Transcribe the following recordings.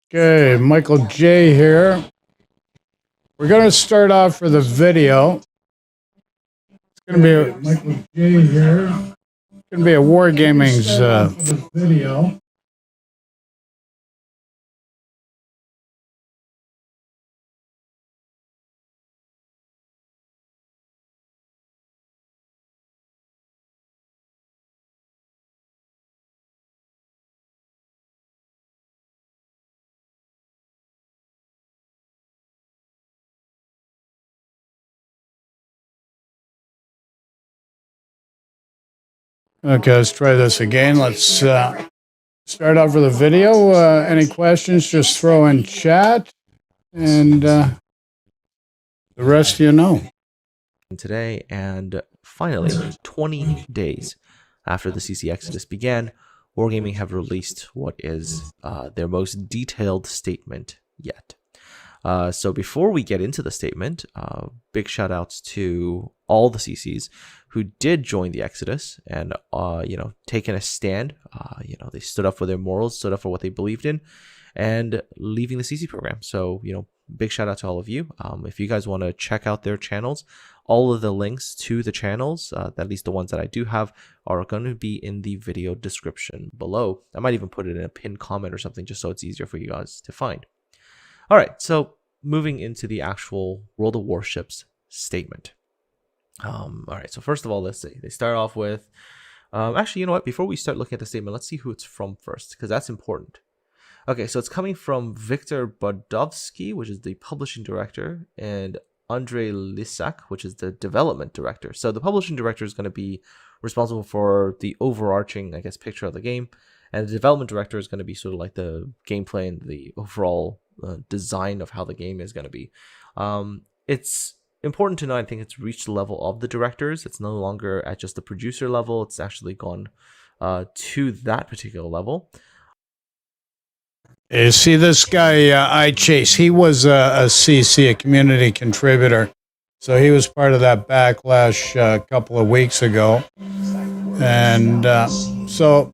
Okay, Michael J here. We're going to start off with a video. It's going to be Michael J here. It's going to be a Wargaming's video. Okay, let's try this again. Let's start off with a video. Any questions, just throw in chat, and the rest you know. Today, and finally, 20 days after the CC Exodus began, Wargaming have released what is their most detailed statement yet. So before we get into the statement, big shout outs to all the CCs who did join the Exodus and, taken a stand. They stood up for their morals, stood up for what they believed in, and leaving the CC program. So, big shout out to all of you. If you guys want to check out their channels, all of the links to the channels, at least the ones that I do have, are going to be in the video description below. I might even put it in a pinned comment or something just so it's easier for you guys to find. All right, so moving into the actual World of Warships statement. All right, so first of all, let's see. They start off with, actually, you know what? Before we start looking at the statement, let's see who it's from first, because that's important. Okay, so it's coming from Victor Bardowski, which is the publishing director, and Andrei Lisak, which is the development director. So the publishing director is going to be responsible for the overarching, I guess, picture of the game, and the development director is going to be sort of like the gameplay and the overall design of how the game is going to be. It's important to know, I think it's reached the level of the directors. It's no longer at just the producer level. It's actually gone to that particular level. You see this guy, Chase, he was a CC, a community contributor. So he was part of that backlash a couple of weeks ago. And so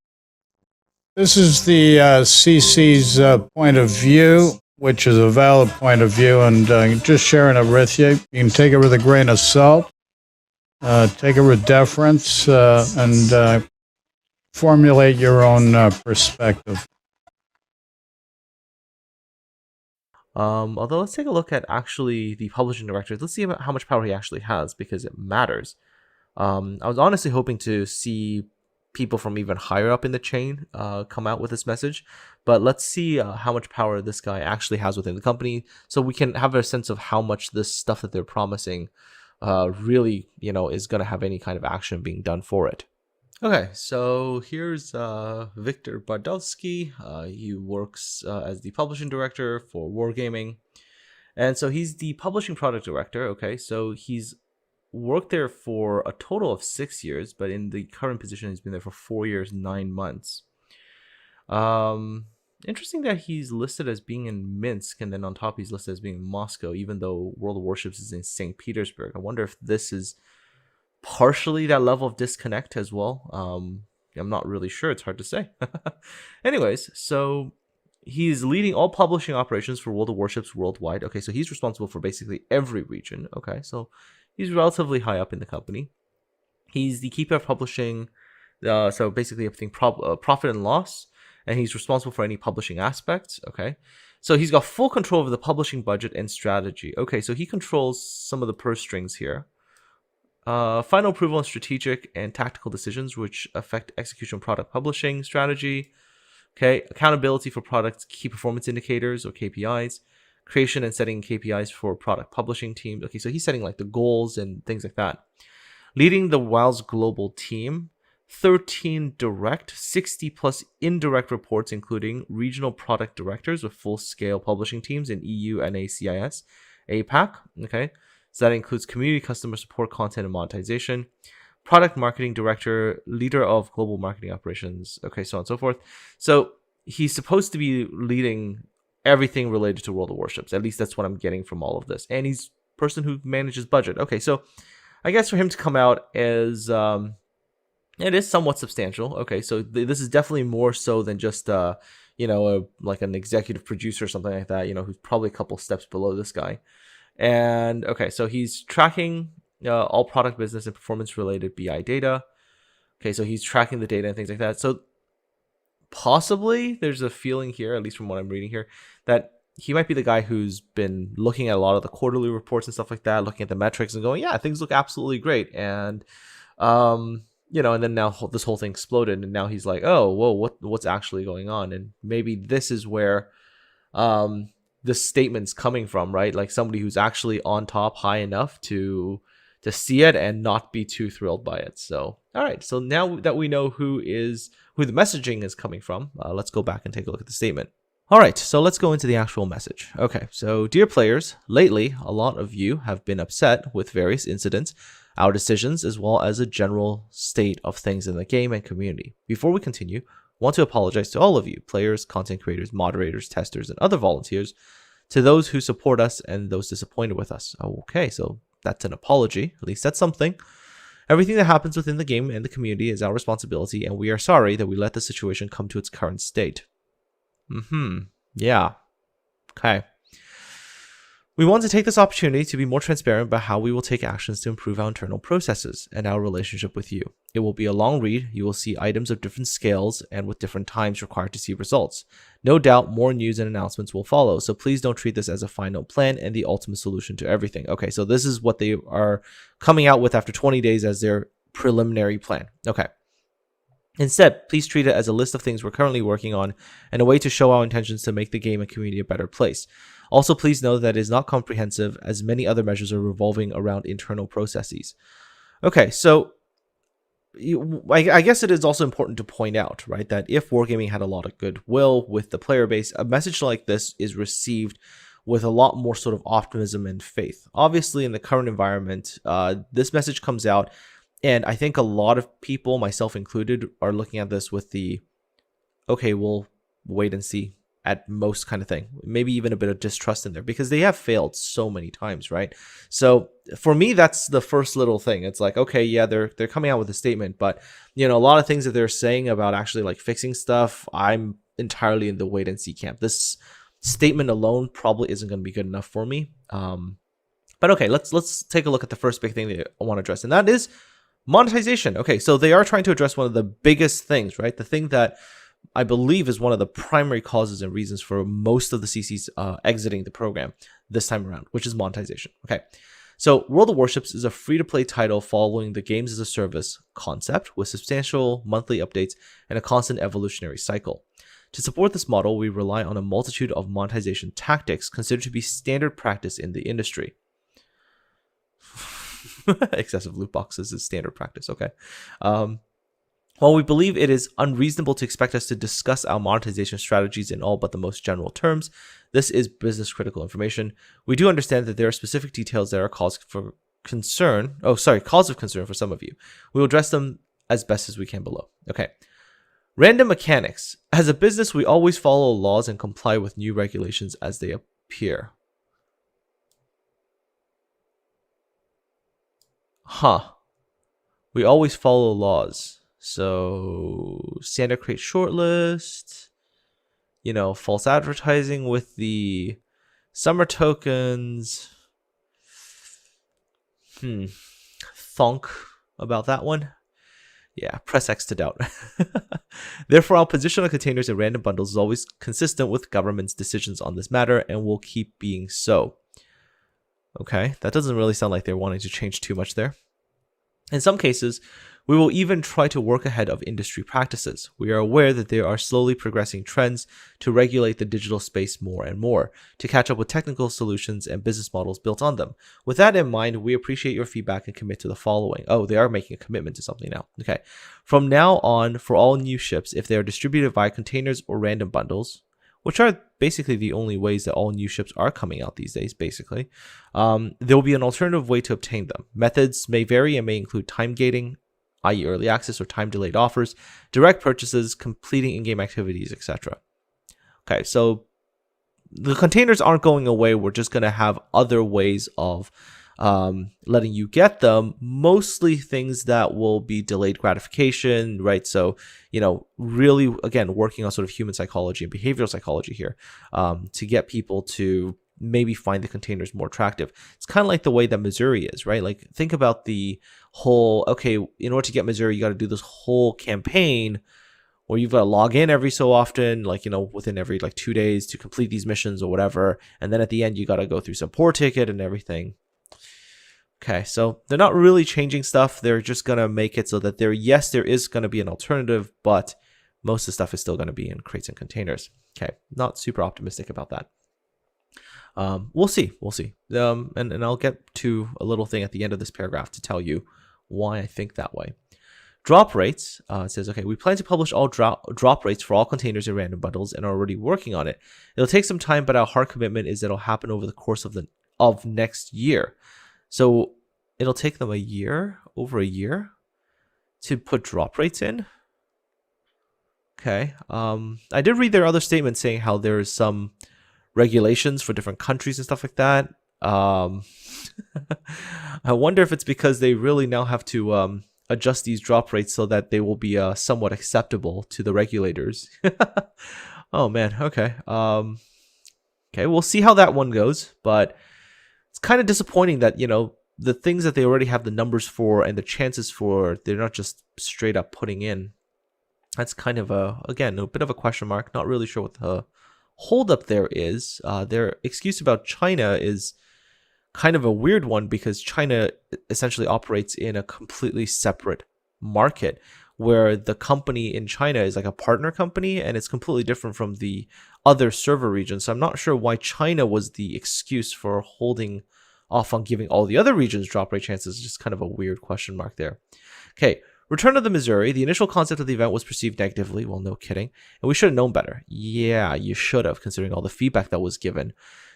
this is the CC's point of view, which is a valid point of view, and just sharing it with you. You can take it with a grain of salt, take it with deference, and formulate your own perspective. Although let's take a look at actually the publishing director. Let's see about how much power he actually has, because it matters. I was honestly hoping to see people from even higher up in the chain come out with this message, but let's see how much power this guy actually has within the company, so we can have a sense of how much this stuff that they're promising really, is going to have any kind of action being done for it. Okay, so here's Victor Bardowski. He works as the publishing director for Wargaming. And so he's the publishing product director. Okay, so he's worked there for a total of 6 years, but in the current position, he's been there for 4 years, 9 months. Interesting that he's listed as being in Minsk, and then on top he's listed as being in Moscow, even though World of Warships is in St. Petersburg. I wonder if this is partially that level of disconnect as well. I'm not really sure. It's hard to say. Anyways, so he's leading all publishing operations for World of Warships worldwide. Okay, so he's responsible for basically every region. Okay, so he's relatively high up in the company. He's the keeper of publishing, so basically everything profit and loss, and he's responsible for any publishing aspects. Okay, so he's got full control over the publishing budget and strategy. Okay, so he controls some of the purse strings here. Final approval on strategic and tactical decisions which affect execution product publishing strategy. Okay, accountability for product key performance indicators or KPIs. Creation and setting KPIs for product publishing teams. Okay, so he's setting like the goals and things like that. Leading the WOWS global team. 13 direct, 60 plus indirect reports, including regional product directors with full-scale publishing teams in EU, NA, CIS, APAC. Okay. So that includes community, customer support, content, and monetization. Product marketing director, leader of global marketing operations. Okay, so on and so forth. So he's supposed to be leading everything related to World of Warships. At least that's what I'm getting from all of this. And he's a person who manages budget. Okay, so I guess for him to come out as it is somewhat substantial. Okay, so this is definitely more so than just like an executive producer or something like that, who's probably a couple steps below this guy. And okay, so he's tracking all product business and performance related BI data. Okay, so he's tracking the data and things like that. So possibly there's a feeling here, at least from what I'm reading here, that he might be the guy who's been looking at a lot of the quarterly reports and stuff like that, looking at the metrics and going, yeah, things look absolutely great. And, and then now this whole thing exploded, and now he's like, oh, whoa, what's actually going on? And maybe this is where the statement's coming from, right? Like somebody who's actually on top high enough to see it and not be too thrilled by it. So, all right. So now that we know who the messaging is coming from, let's go back and take a look at the statement. All right, so let's go into the actual message. Okay, so dear players, lately, a lot of you have been upset with various incidents, our decisions, as well as a general state of things in the game and community. Before we continue, I want to apologize to all of you, players, content creators, moderators, testers, and other volunteers, to those who support us and those disappointed with us. Okay, so that's an apology. At least that's something. Everything that happens within the game and the community is our responsibility, and we are sorry that we let the situation come to its current state. Yeah. Okay. We want to take this opportunity to be more transparent about how we will take actions to improve our internal processes and our relationship with you. It will be a long read. You will see items of different scales and with different times required to see results. No doubt more news and announcements will follow, so please don't treat this as a final plan and the ultimate solution to everything. Okay, so this is what they are coming out with after 20 days as their preliminary plan. Okay. Instead, please treat it as a list of things we're currently working on and a way to show our intentions to make the game and community a better place. Also, please know that it is not comprehensive, as many other measures are revolving around internal processes. Okay, so I guess it is also important to point out, right, that if Wargaming had a lot of goodwill with the player base, a message like this is received with a lot more sort of optimism and faith. Obviously, in the current environment, this message comes out, and I think a lot of people, myself included, are looking at this with the, okay, we'll wait and see at most kind of thing. Maybe even a bit of distrust in there because they have failed so many times, right? So for me, that's the first little thing. It's like, okay, yeah, they're coming out with a statement, but a lot of things that they're saying about actually like fixing stuff, I'm entirely in the wait and see camp. This statement alone probably isn't going to be good enough for me. But okay, let's take a look at the first big thing that I want to address, and that is monetization. Okay, so they are trying to address one of the biggest things, right? The thing that I believe is one of the primary causes and reasons for most of the CCs exiting the program this time around, which is monetization. Okay, so World of Warships is a free-to-play title following the games as a service concept with substantial monthly updates and a constant evolutionary cycle. To support this model, we rely on a multitude of monetization tactics considered to be standard practice in the industry. Excessive loot boxes is standard practice. Okay. While we believe it is unreasonable to expect us to discuss our monetization strategies in all but the most general terms, this is business critical information. We do understand that there are specific details that are cause of concern for some of you. We will address them as best as we can below. Okay. Random mechanics. As a business, we always follow laws and comply with new regulations as they appear. We always follow laws. So standard crate shortlist, false advertising with the summer tokens. Thonk about that one. Yeah, press X to doubt. Therefore, our position on containers and random bundles is always consistent with government's decisions on this matter and will keep being so. Okay, that doesn't really sound like they're wanting to change too much there. In some cases, we will even try to work ahead of industry practices. We are aware that there are slowly progressing trends to regulate the digital space more and more, to catch up with technical solutions and business models built on them. With that in mind, we appreciate your feedback and commit to the following. Oh, they are making a commitment to something now. Okay. From now on, for all new ships, if they are distributed via containers or random bundles, which are basically the only ways that all new ships are coming out these days, basically, there will be an alternative way to obtain them. Methods may vary and may include time gating, i.e. early access or time-delayed offers, direct purchases, completing in-game activities, etc. Okay, so the containers aren't going away. We're just going to have other ways of letting you get them, mostly things that will be delayed gratification, right? So, really, again, working on sort of human psychology and behavioral psychology here, to get people to maybe find the containers more attractive. It's kind of like the way that Missouri is, right? Like, think about the whole, okay, in order to get Missouri, you got to do this whole campaign where you've got to log in every so often, like, within every 2 days to complete these missions or whatever. And then at the end, you got to go through some poor ticket and everything. Okay, so they're not really changing stuff. They're just going to make it so that there is going to be an alternative, but most of the stuff is still going to be in crates and containers. Okay, not super optimistic about that. We'll see. And I'll get to a little thing at the end of this paragraph to tell you why I think that way. Drop rates, it says, okay, we plan to publish all drop rates for all containers and random bundles and are already working on it. It'll take some time, but our hard commitment is that it'll happen over the course of next year. So it'll take them over a year to put drop rates in. Okay. I did read their other statement saying how there's some regulations for different countries and stuff like that. I wonder if it's because they really now have to adjust these drop rates so that they will be somewhat acceptable to the regulators. Oh man, okay. Okay, we'll see how that one goes, but it's kind of disappointing that, the things that they already have the numbers for and the chances for, they're not just straight up putting in. That's kind of a bit of a question mark. Not really sure what the holdup there is. Their excuse about China is kind of a weird one because China essentially operates in a completely separate market where the company in China is like a partner company and it's completely different from the other server regions. So I'm not sure why China was the excuse for holding off on giving all the other regions drop rate chances. Just kind of a weird question mark there. Okay. Return of the Missouri. The initial concept of the event was perceived negatively. Well, no kidding. And we should have known better. Yeah, you should have, considering all the feedback that was given.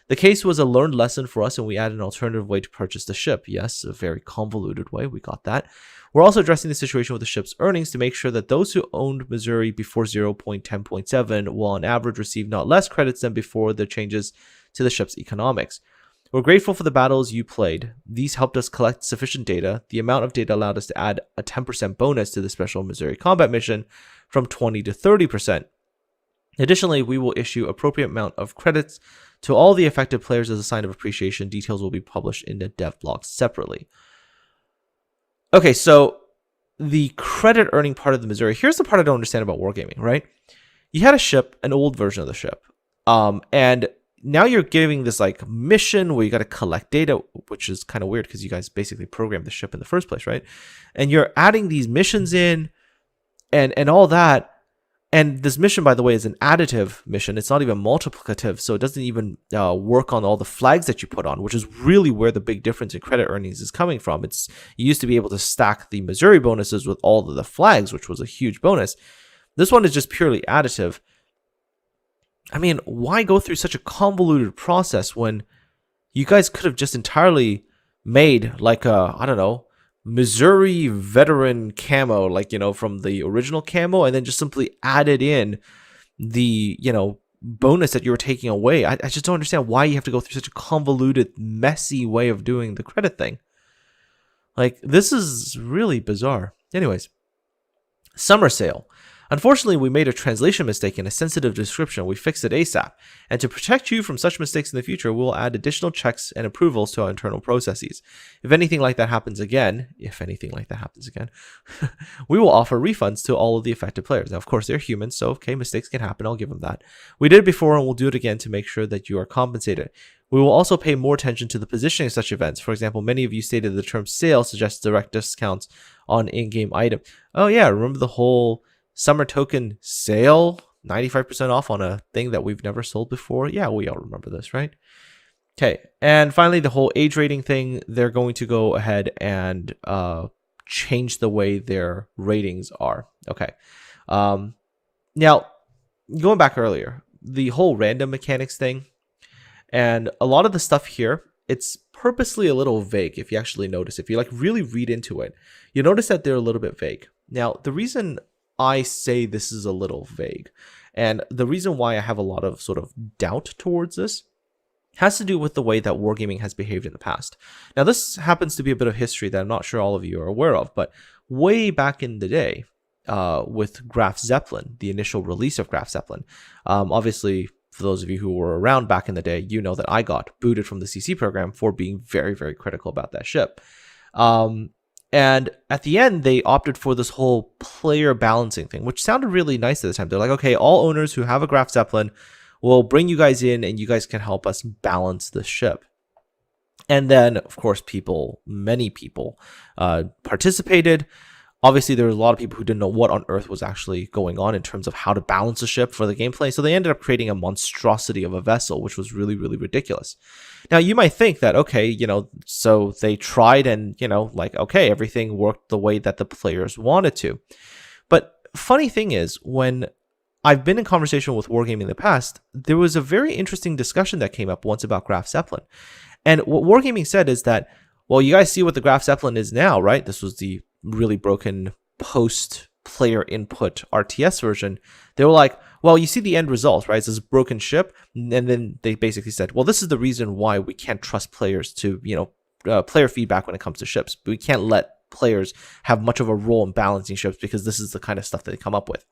The case was a learned lesson for us, and we added an alternative way to purchase the ship. Yes, a very convoluted way. We got that. We're also addressing the situation with the ship's earnings to make sure that those who owned Missouri before 0.10.7 will on average receive not less credits than before the changes to the ship's economics. We're grateful for the battles you played. These helped us collect sufficient data. The amount of data allowed us to add a 10% bonus to the special Missouri combat mission from 20 to 30%. Additionally, we will issue appropriate amount of credits to all the affected players as a sign of appreciation. Details will be published in the dev blog separately. Okay, so the credit earning part of the Missouri, here's the part I don't understand about wargaming, right? You had a ship, an old version of the ship, and now you're giving this like mission where you got to collect data, which is kind of weird because you guys basically programmed the ship in the first place, right? And you're adding these missions in and all that. And this mission, by the way, is an additive mission. It's not even multiplicative, so it doesn't even work on all the flags that you put on, which is really where the big difference in credit earnings is coming from. You used to be able to stack the Missouri bonuses with all of the flags, which was a huge bonus. This one is just purely additive. I mean, why go through such a convoluted process when you guys could have just entirely made like a, Missouri veteran camo, from the original camo, and then just simply added in the, bonus that you were taking away. I just don't understand why you have to go through such a convoluted, messy way of doing the credit thing. Like, this is really bizarre. Anyways, summer sale. Unfortunately, we made a translation mistake in a sensitive description. We fixed it ASAP. And to protect you from such mistakes in the future, we'll add additional checks and approvals to our internal processes. If anything like that happens again, we will offer refunds to all of the affected players. Now, of course, they're humans, so okay, mistakes can happen. I'll give them that. We did it before and we'll do it again to make sure that you are compensated. We will also pay more attention to the positioning of such events. For example, many of you stated the term sale suggests direct discounts on in-game items. Oh yeah, remember the whole summer token sale, 95% off on a thing that we've never sold before? Yeah, we all remember this, right? Okay, and finally, the whole age rating thing, they're going to go ahead and change the way their ratings are. Okay. Now, going back earlier, the whole random mechanics thing, and a lot of the stuff here, it's purposely a little vague if you actually notice. If you really read into it, you notice that they're a little bit vague. Now, the reason I say this is a little vague, and the reason why I have a lot of sort of doubt towards this, has to do with the way that wargaming has behaved in the past. Now, this happens to be a bit of history that I'm not sure all of you are aware of, but way back in the day, with Graf Zeppelin, the initial release of Graf Zeppelin, obviously, for those of you who were around back in the day, you know that I got booted from the CC program for being very, very critical about that ship. And at the end, they opted for this whole player balancing thing, which sounded really nice at the time. They're like, okay, all owners who have a Graf Zeppelin will bring you guys in and you guys can help us balance the ship. And then, of course, many people participated. Obviously, there were a lot of people who didn't know what on earth was actually going on in terms of how to balance a ship for the gameplay. So they ended up creating a monstrosity of a vessel, which was really, really ridiculous. Now, you might think that, okay, so they tried and, okay, everything worked the way that the players wanted to. But funny thing is, when I've been in conversation with Wargaming in the past, there was a very interesting discussion that came up once about Graf Zeppelin. And what Wargaming said is that, well, you guys see what the Graf Zeppelin is now, right? This was the really broken post-player input RTS version. They were like, well, you see the end result, right? It's this broken ship. And then they basically said, well, this is the reason why we can't trust players to, player feedback when it comes to ships. But we can't let players have much of a role in balancing ships because this is the kind of stuff that they come up with.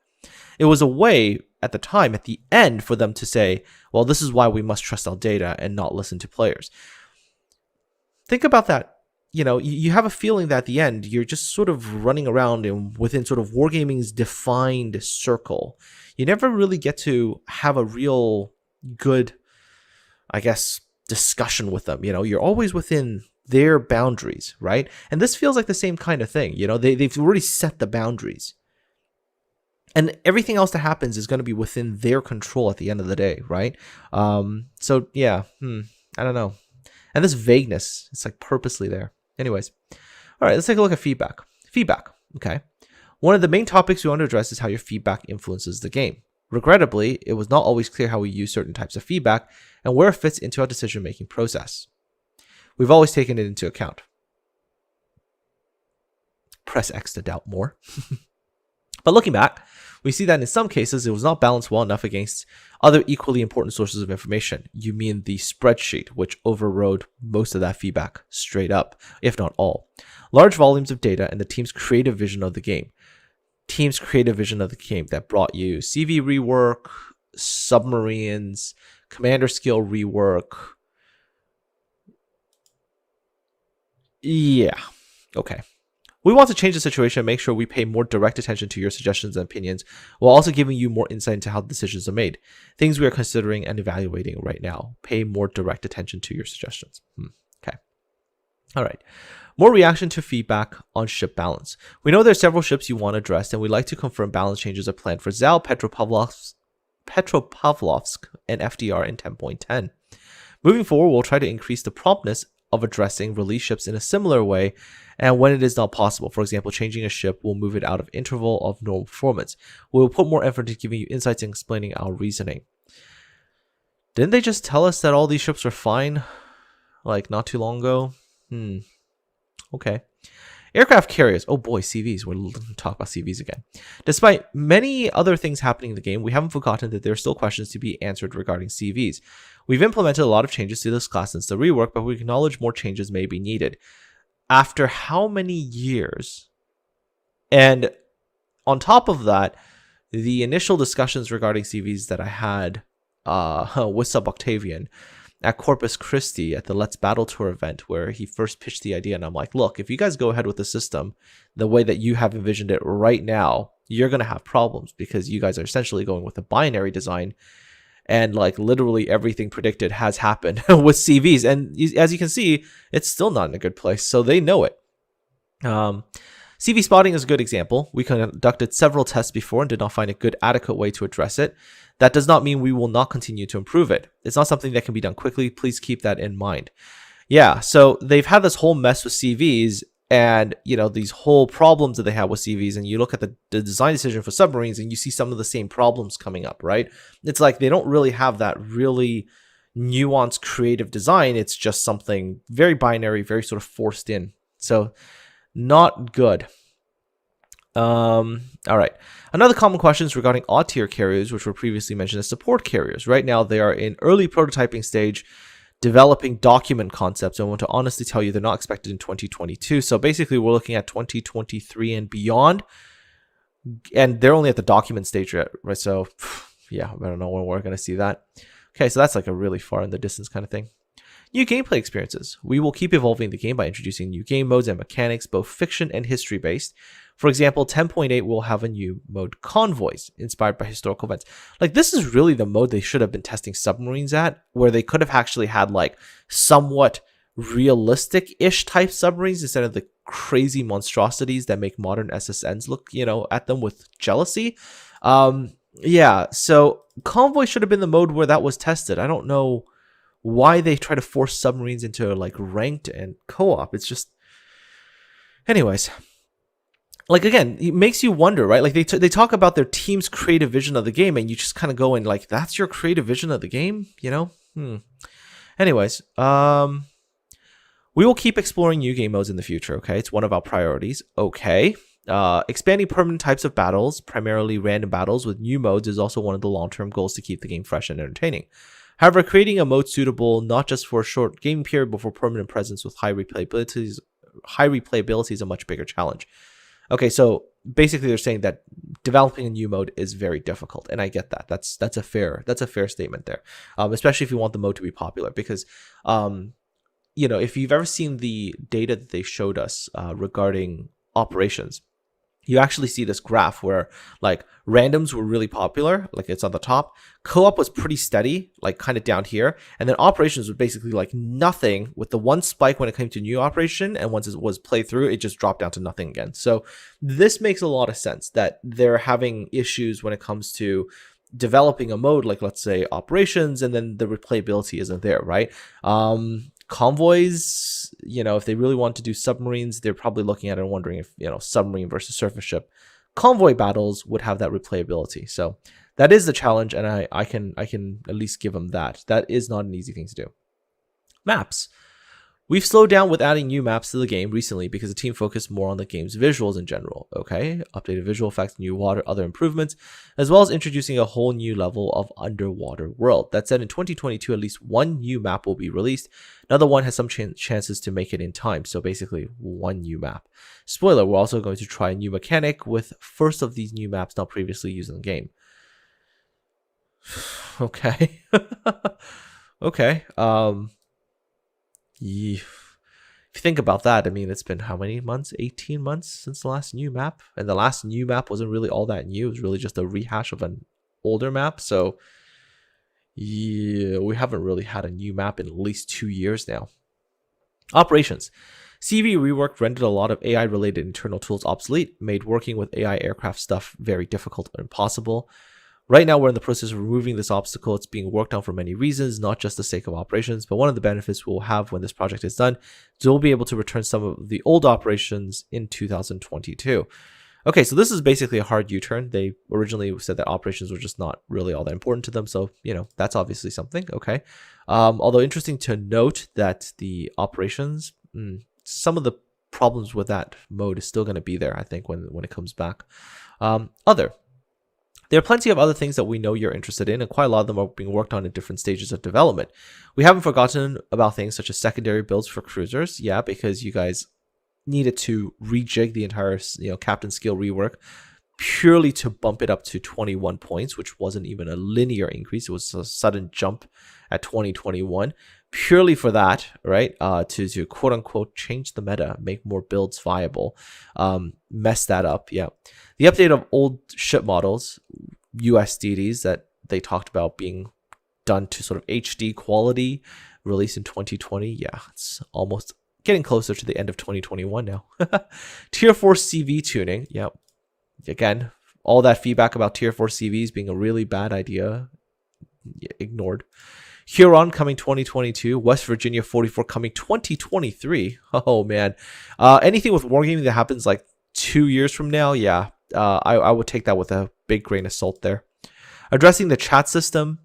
It was a way at the time, at the end, for them to say, well, this is why we must trust our data and not listen to players. Think about that. You have a feeling that at the end, you're just sort of running around within sort of Wargaming's defined circle. You never really get to have a real good, I guess, discussion with them. You're always within their boundaries, right? And this feels like the same kind of thing. They've already set the boundaries. And everything else that happens is going to be within their control at the end of the day, right? So, yeah, I don't know. And this vagueness, it's like purposely there. Anyways, all right, let's take a look at feedback. Feedback, okay. One of the main topics we want to address is how your feedback influences the game. Regrettably, it was not always clear how we use certain types of feedback and where it fits into our decision-making process. We've always taken it into account. Press X to doubt more. But looking back, we see that in some cases, it was not balanced well enough against other equally important sources of information. You mean the spreadsheet, which overrode most of that feedback straight up, if not all. Large volumes of data and the team's creative vision of the game. That brought you CV rework, submarines, commander skill rework. Yeah, okay. We want to change the situation and make sure we pay more direct attention to your suggestions and opinions, while also giving you more insight into how decisions are made. Things we are considering and evaluating right now. Pay more direct attention to your suggestions. Okay. All right. More reaction to feedback on ship balance. We know there are several ships you want addressed, and we'd like to confirm balance changes are planned for Zal, Petropavlovsk, and FDR in 10.10. Moving forward, we'll try to increase the promptness of addressing release ships in a similar way, and when it is not possible, for example, changing a ship will move it out of interval of normal performance. We will put more effort into giving you insights and explaining our reasoning. Didn't they just tell us that all these ships are fine, like not too long ago? Okay. Aircraft carriers. Oh boy, CVs. We'll talk about CVs again. Despite many other things happening in the game, we haven't forgotten that there are still questions to be answered regarding CVs. We've implemented a lot of changes to this class since the rework, but we acknowledge more changes may be needed. After how many years? And on top of that, the initial discussions regarding CVs that I had with Sub Octavian at Corpus Christi at the Let's Battle Tour event, where he first pitched the idea, and I'm like, look, if you guys go ahead with the system the way that you have envisioned it right now, you're going to have problems because you guys are essentially going with a binary design, and like literally everything predicted has happened with CVs, and as you can see, it's still not in a good place, so they know it. CV spotting is a good example. We conducted several tests before and did not find a good adequate way to address it. That does not mean we will not continue to improve it. It's not something that can be done quickly. Please keep that in mind. Yeah, so they've had this whole mess with CVs and, these whole problems that they have with CVs, and you look at the design decision for submarines and you see some of the same problems coming up, right? It's like they don't really have that really nuanced creative design. It's just something very binary, very sort of forced in. So not good. All right. Another common question is regarding odd tier carriers, which were previously mentioned as support carriers. Right now, they are in early prototyping stage. developing document concepts. I want to honestly tell you they're not expected in 2022. So basically, we're looking at 2023 and beyond, and they're only at the document stage yet, right? So yeah, I don't know when we're going to see that. Okay, so that's like a really far in the distance kind of thing. New gameplay experiences. We will keep evolving the game by introducing new game modes and mechanics, both fiction and history based. For example, 10.8 will have a new mode, Convoys, inspired by historical events. Like, this is really the mode they should have been testing submarines at, where they could have actually had like somewhat realistic-ish type submarines instead of the crazy monstrosities that make modern SSNs look, at them with jealousy. Yeah, so Convoy should have been the mode where that was tested. I don't know why they try to force submarines into like ranked and co-op. It's just, anyways, like, again, it makes you wonder, right? Like, they talk about their team's creative vision of the game, and you just kind of go in like, that's your creative vision of the game, Anyways, we will keep exploring new game modes in the future. Okay, it's one of our priorities. Okay. Expanding permanent types of battles, primarily random battles with new modes, is also one of the long-term goals to keep the game fresh and entertaining. However, creating a mode suitable not just for a short game period but for permanent presence with high replayability is a much bigger challenge. Okay, so basically they're saying that developing a new mode is very difficult, and I get that. That's a fair statement there, especially if you want the mode to be popular, because if you've ever seen the data that they showed us regarding operations, you actually see this graph where like randoms were really popular, like it's on the top. Co-op was pretty steady, like kind of down here. And then operations was basically like nothing, with the one spike when it came to new operation. And once it was played through, it just dropped down to nothing again. So this makes a lot of sense that they're having issues when it comes to developing a mode, like let's say operations, and then the replayability isn't there, right? Convoys, if they really want to do submarines, they're probably looking at it and wondering if, submarine versus surface ship convoy battles would have that replayability. So that is the challenge, and I can at least give them that. That is not an easy thing to do. Maps. We've slowed down with adding new maps to the game recently because the team focused more on the game's visuals in general. Okay, updated visual effects, new water, other improvements, as well as introducing a whole new level of underwater world. That said, in 2022, at least one new map will be released. Another one has some chances to make it in time, so basically one new map. Spoiler, we're also going to try a new mechanic with first of these new maps not previously used in the game. Okay. Okay. Yeah. If you think about that, I mean, it's been how many months? 18 months since the last new map. And the last new map wasn't really all that new. It was really just a rehash of an older map. So, yeah, we haven't really had a new map in at least 2 years now. Operations. CV rework rendered a lot of AI-related internal tools obsolete, made working with AI aircraft stuff very difficult or impossible. Right now, we're in the process of removing this obstacle. It's being worked on for many reasons, not just the sake of operations, but one of the benefits we'll have when this project is done is we'll be able to return some of the old operations in 2022. Okay, so this is basically a hard U-turn. They originally said that operations were just not really all that important to them, so, that's obviously something, okay. Although interesting to note that the operations, some of the problems with that mode is still going to be there, I think, when it comes back. There are plenty of other things that we know you're interested in, and quite a lot of them are being worked on in different stages of development. We haven't forgotten about things such as secondary builds for cruisers, yeah, because you guys needed to rejig the entire, captain skill rework purely to bump it up to 21 points, which wasn't even a linear increase. It was a sudden jump at 2021, purely for that, right? To quote unquote change the meta, make more builds viable, mess that up, yeah. The update of old ship models, USDDs that they talked about being done to sort of HD quality, released in 2020. Yeah, it's almost getting closer to the end of 2021 now. Tier 4 CV tuning. Yeah, again, all that feedback about Tier 4 CVs being a really bad idea, ignored. Huron coming 2022. West Virginia 44 coming 2023. Oh, man. Anything with wargaming that happens like 2 years from now, yeah. I would take that with a big grain of salt there. Addressing the chat system,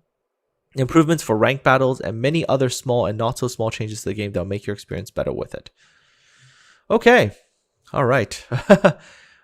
improvements for rank battles, and many other small and not so small changes to the game that will make your experience better with it. Okay. All right.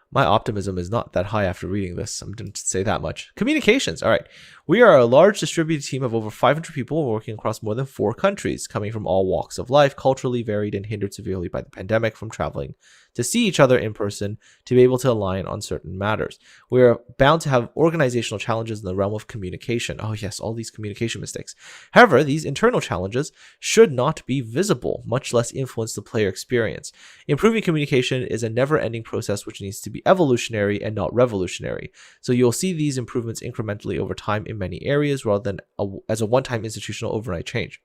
My optimism is not that high after reading this. I'm going to say that much. Communications. All right. We are a large distributed team of over 500 people working across more than 4 countries, coming from all walks of life, culturally varied and hindered severely by the pandemic from traveling to see each other in person to be able to align on certain matters. We are bound to have organizational challenges in the realm of communication. Oh yes, all these communication mistakes. However, these internal challenges should not be visible, much less influence the player experience. Improving communication is a never-ending process which needs to be evolutionary and not revolutionary. So you'll see these improvements incrementally over time in many areas rather than as a one-time institutional overnight change.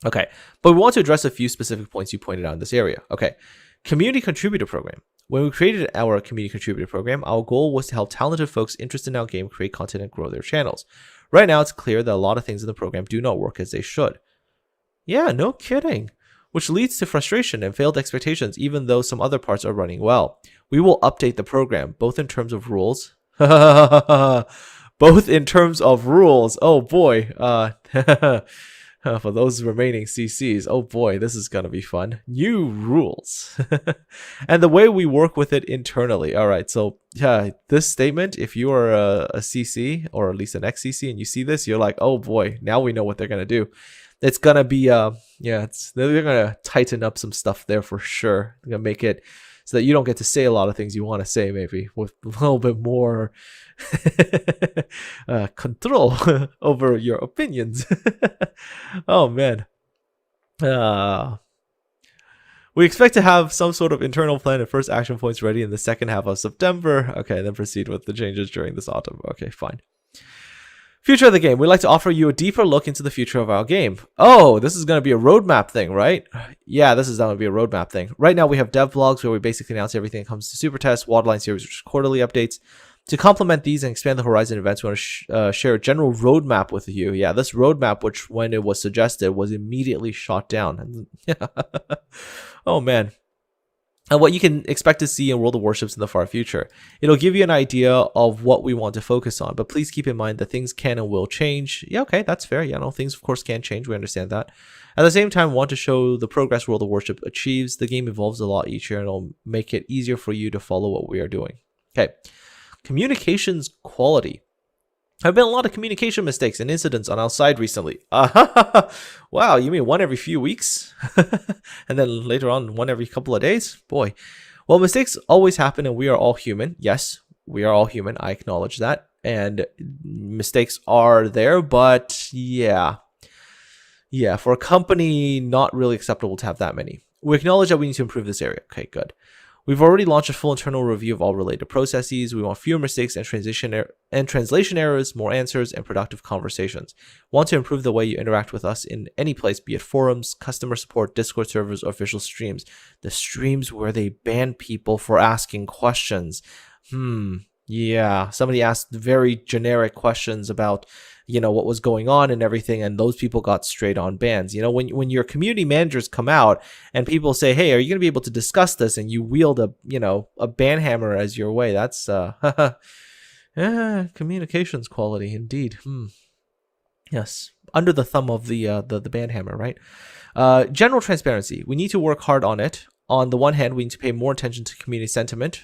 Okay, but we want to address a few specific points you pointed out in this area. Okay, community contributor program. When we created our community contributor program, our goal was to help talented folks interested in our game create content and grow their channels. Right now, it's clear that a lot of things in the program do not work as they should. Yeah, no kidding. Which leads to frustration and failed expectations, even though some other parts are running well. We will update the program, both in terms of rules. Both in terms of rules. Oh boy. For those remaining CCs, oh boy, this is going to be fun. New rules. And the way we work with it internally. All right, so yeah, this statement, if you are a CC or at least an ex-CC and you see this, you're like, oh boy, now we know what they're going to do. It's going to be, they're going to tighten up some stuff there for sure. They're going to make it so that you don't get to say a lot of things you want to say, maybe with a little bit more control over your opinions. Oh man. We expect to have some sort of internal plan and first action points ready in the second half of September. Okay, then proceed with the changes during this autumn. Okay, fine. Future of the game. We'd like to offer you a deeper look into the future of our game. Oh, this is going to be a roadmap thing, right? Yeah, this is going to be a roadmap thing. Right now, we have dev blogs where we basically announce everything that comes to Super Test, Waterline series, which is quarterly updates. To complement these and expand the horizon events, we want to share a general roadmap with you. Yeah, this roadmap, which when it was suggested, was immediately shot down. Oh, man. And what you can expect to see in World of Warships in the far future. It'll give you an idea of what we want to focus on, but please keep in mind that things can and will change. Yeah, okay, that's fair. Yeah, no, things of course can change. We understand that. At the same time, we want to show the progress World of Warship achieves. The game evolves a lot each year, and it'll make it easier for you to follow what we are doing. Okay, communications quality. There have been a lot of communication mistakes and incidents on our side recently. Wow, you mean one every few weeks? And then later on, one every couple of days? Boy. Well, mistakes always happen and we are all human. Yes, we are all human. I acknowledge that. And mistakes are there, but yeah. Yeah, for a company, not really acceptable to have that many. We acknowledge that we need to improve this area. Okay, good. We've already launched a full internal review of all related processes. We want fewer mistakes and translation errors, more answers, and productive conversations. We want to improve the way you interact with us in any place, be it forums, customer support, Discord servers, or official streams. The streams where they ban people for asking questions. Yeah, somebody asked very generic questions about, what was going on and everything, and those people got straight on bans. When your community managers come out and people say, hey, are you going to be able to discuss this, and you wield a ban hammer as your way, that's communications quality indeed. Yes, under the thumb of the ban hammer, right? General transparency. We need to work hard on it. On the one hand, we need to pay more attention to community sentiment.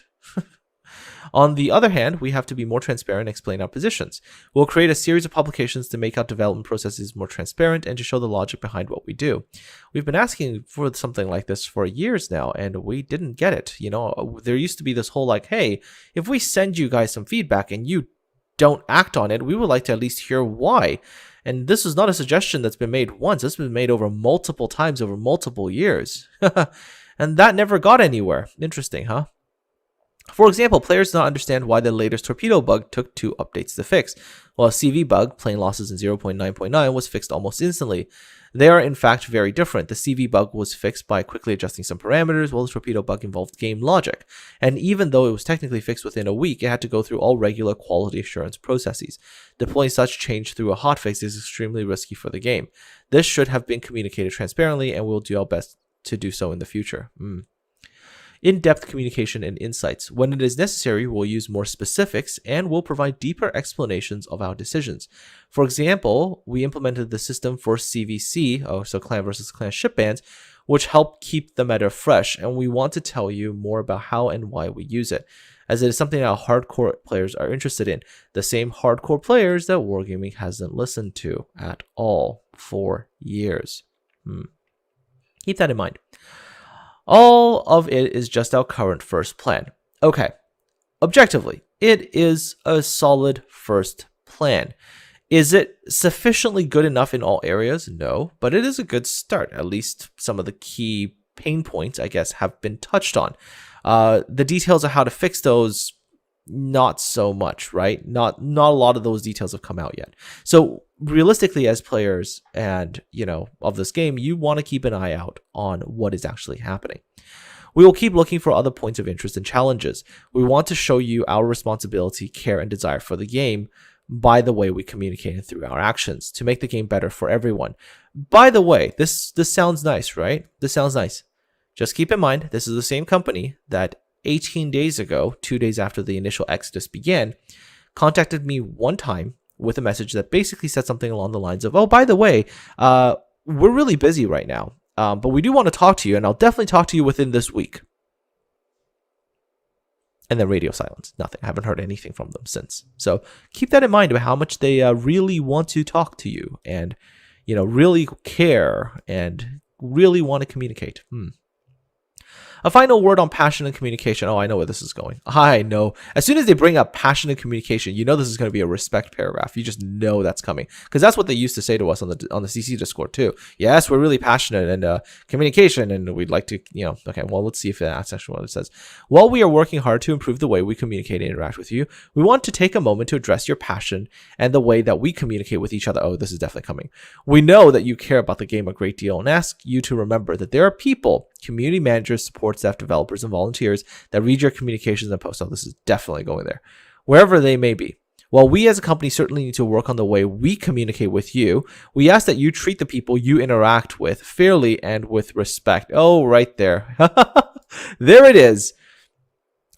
On the other hand, we have to be more transparent and explain our positions. We'll create a series of publications to make our development processes more transparent and to show the logic behind what we do. We've been asking for something like this for years now, and we didn't get it. There used to be this whole hey, if we send you guys some feedback and you don't act on it, we would like to at least hear why. And this is not a suggestion that's been made once. It's been made over multiple times over multiple years. And that never got anywhere. Interesting, huh? For example, players do not understand why the latest torpedo bug took 2 updates to fix, while a CV bug, plane losses in 0.9.9, was fixed almost instantly. They are in fact very different. The CV bug was fixed by quickly adjusting some parameters, while the torpedo bug involved game logic. And even though it was technically fixed within a week, it had to go through all regular quality assurance processes. Deploying such change through a hotfix is extremely risky for the game. This should have been communicated transparently, and we'll do our best to do so in the future. In-depth communication and insights. When it is necessary, we'll use more specifics and we'll provide deeper explanations of our decisions. For example, we implemented the system for CVC, so clan versus clan ship bans, which help keep the meta fresh, and we want to tell you more about how and why we use it. as it is something that hardcore players are interested in. The same hardcore players that Wargaming hasn't listened to at all for years. Keep that in mind. All of it is just our current first plan. Okay, objectively, it is a solid first plan. Is it sufficiently good enough in all areas? No, but it is a good start. At least some of the key pain points, I guess, have been touched on. The details of how to fix those, not so much, right? Not a lot of those details have come out yet. So realistically, as players and, of this game, you want to keep an eye out on what is actually happening. We will keep looking for other points of interest and challenges. We want to show you our responsibility, care, and desire for the game by the way we communicate and through our actions to make the game better for everyone. By the way, this sounds nice, right? This sounds nice. Just keep in mind, this is the same company that 18 days ago, 2 days after the initial exodus began, contacted me one time with a message that basically said something along the lines of, oh, by the way, we're really busy right now, but we do want to talk to you, and I'll definitely talk to you within this week. And then radio silence. Nothing. I haven't heard anything from them since. So keep that in mind about how much they really want to talk to you and, really care and really want to communicate. A final word on passion and communication. Oh, I know where this is going. I know. As soon as they bring up passion and communication, this is going to be a respect paragraph. You just know that's coming, because that's what they used to say to us on the CC Discord too. Yes, we're really passionate and communication, and we'd like to, Okay, well, let's see if that's actually what it says. While we are working hard to improve the way we communicate and interact with you, we want to take a moment to address your passion and the way that we communicate with each other. Oh, this is definitely coming. We know that you care about the game a great deal and ask you to remember that there are people, community managers, support staff, developers, and volunteers that read your communications and posts. Oh, this is definitely going there. Wherever they may be. While we as a company certainly need to work on the way we communicate with you, we ask that you treat the people you interact with fairly and with respect. Oh, right there. There it is.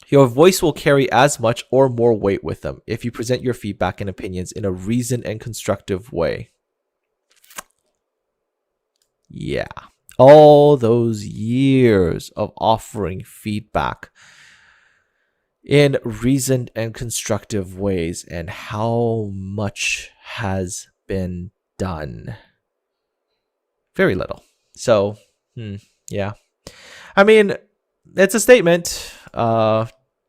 Your voice will carry as much or more weight with them if you present your feedback and opinions in a reasoned and constructive way. Yeah. All those years of offering feedback in reasoned and constructive ways, and how much has been done? Very little. So, yeah. I mean, it's a statement.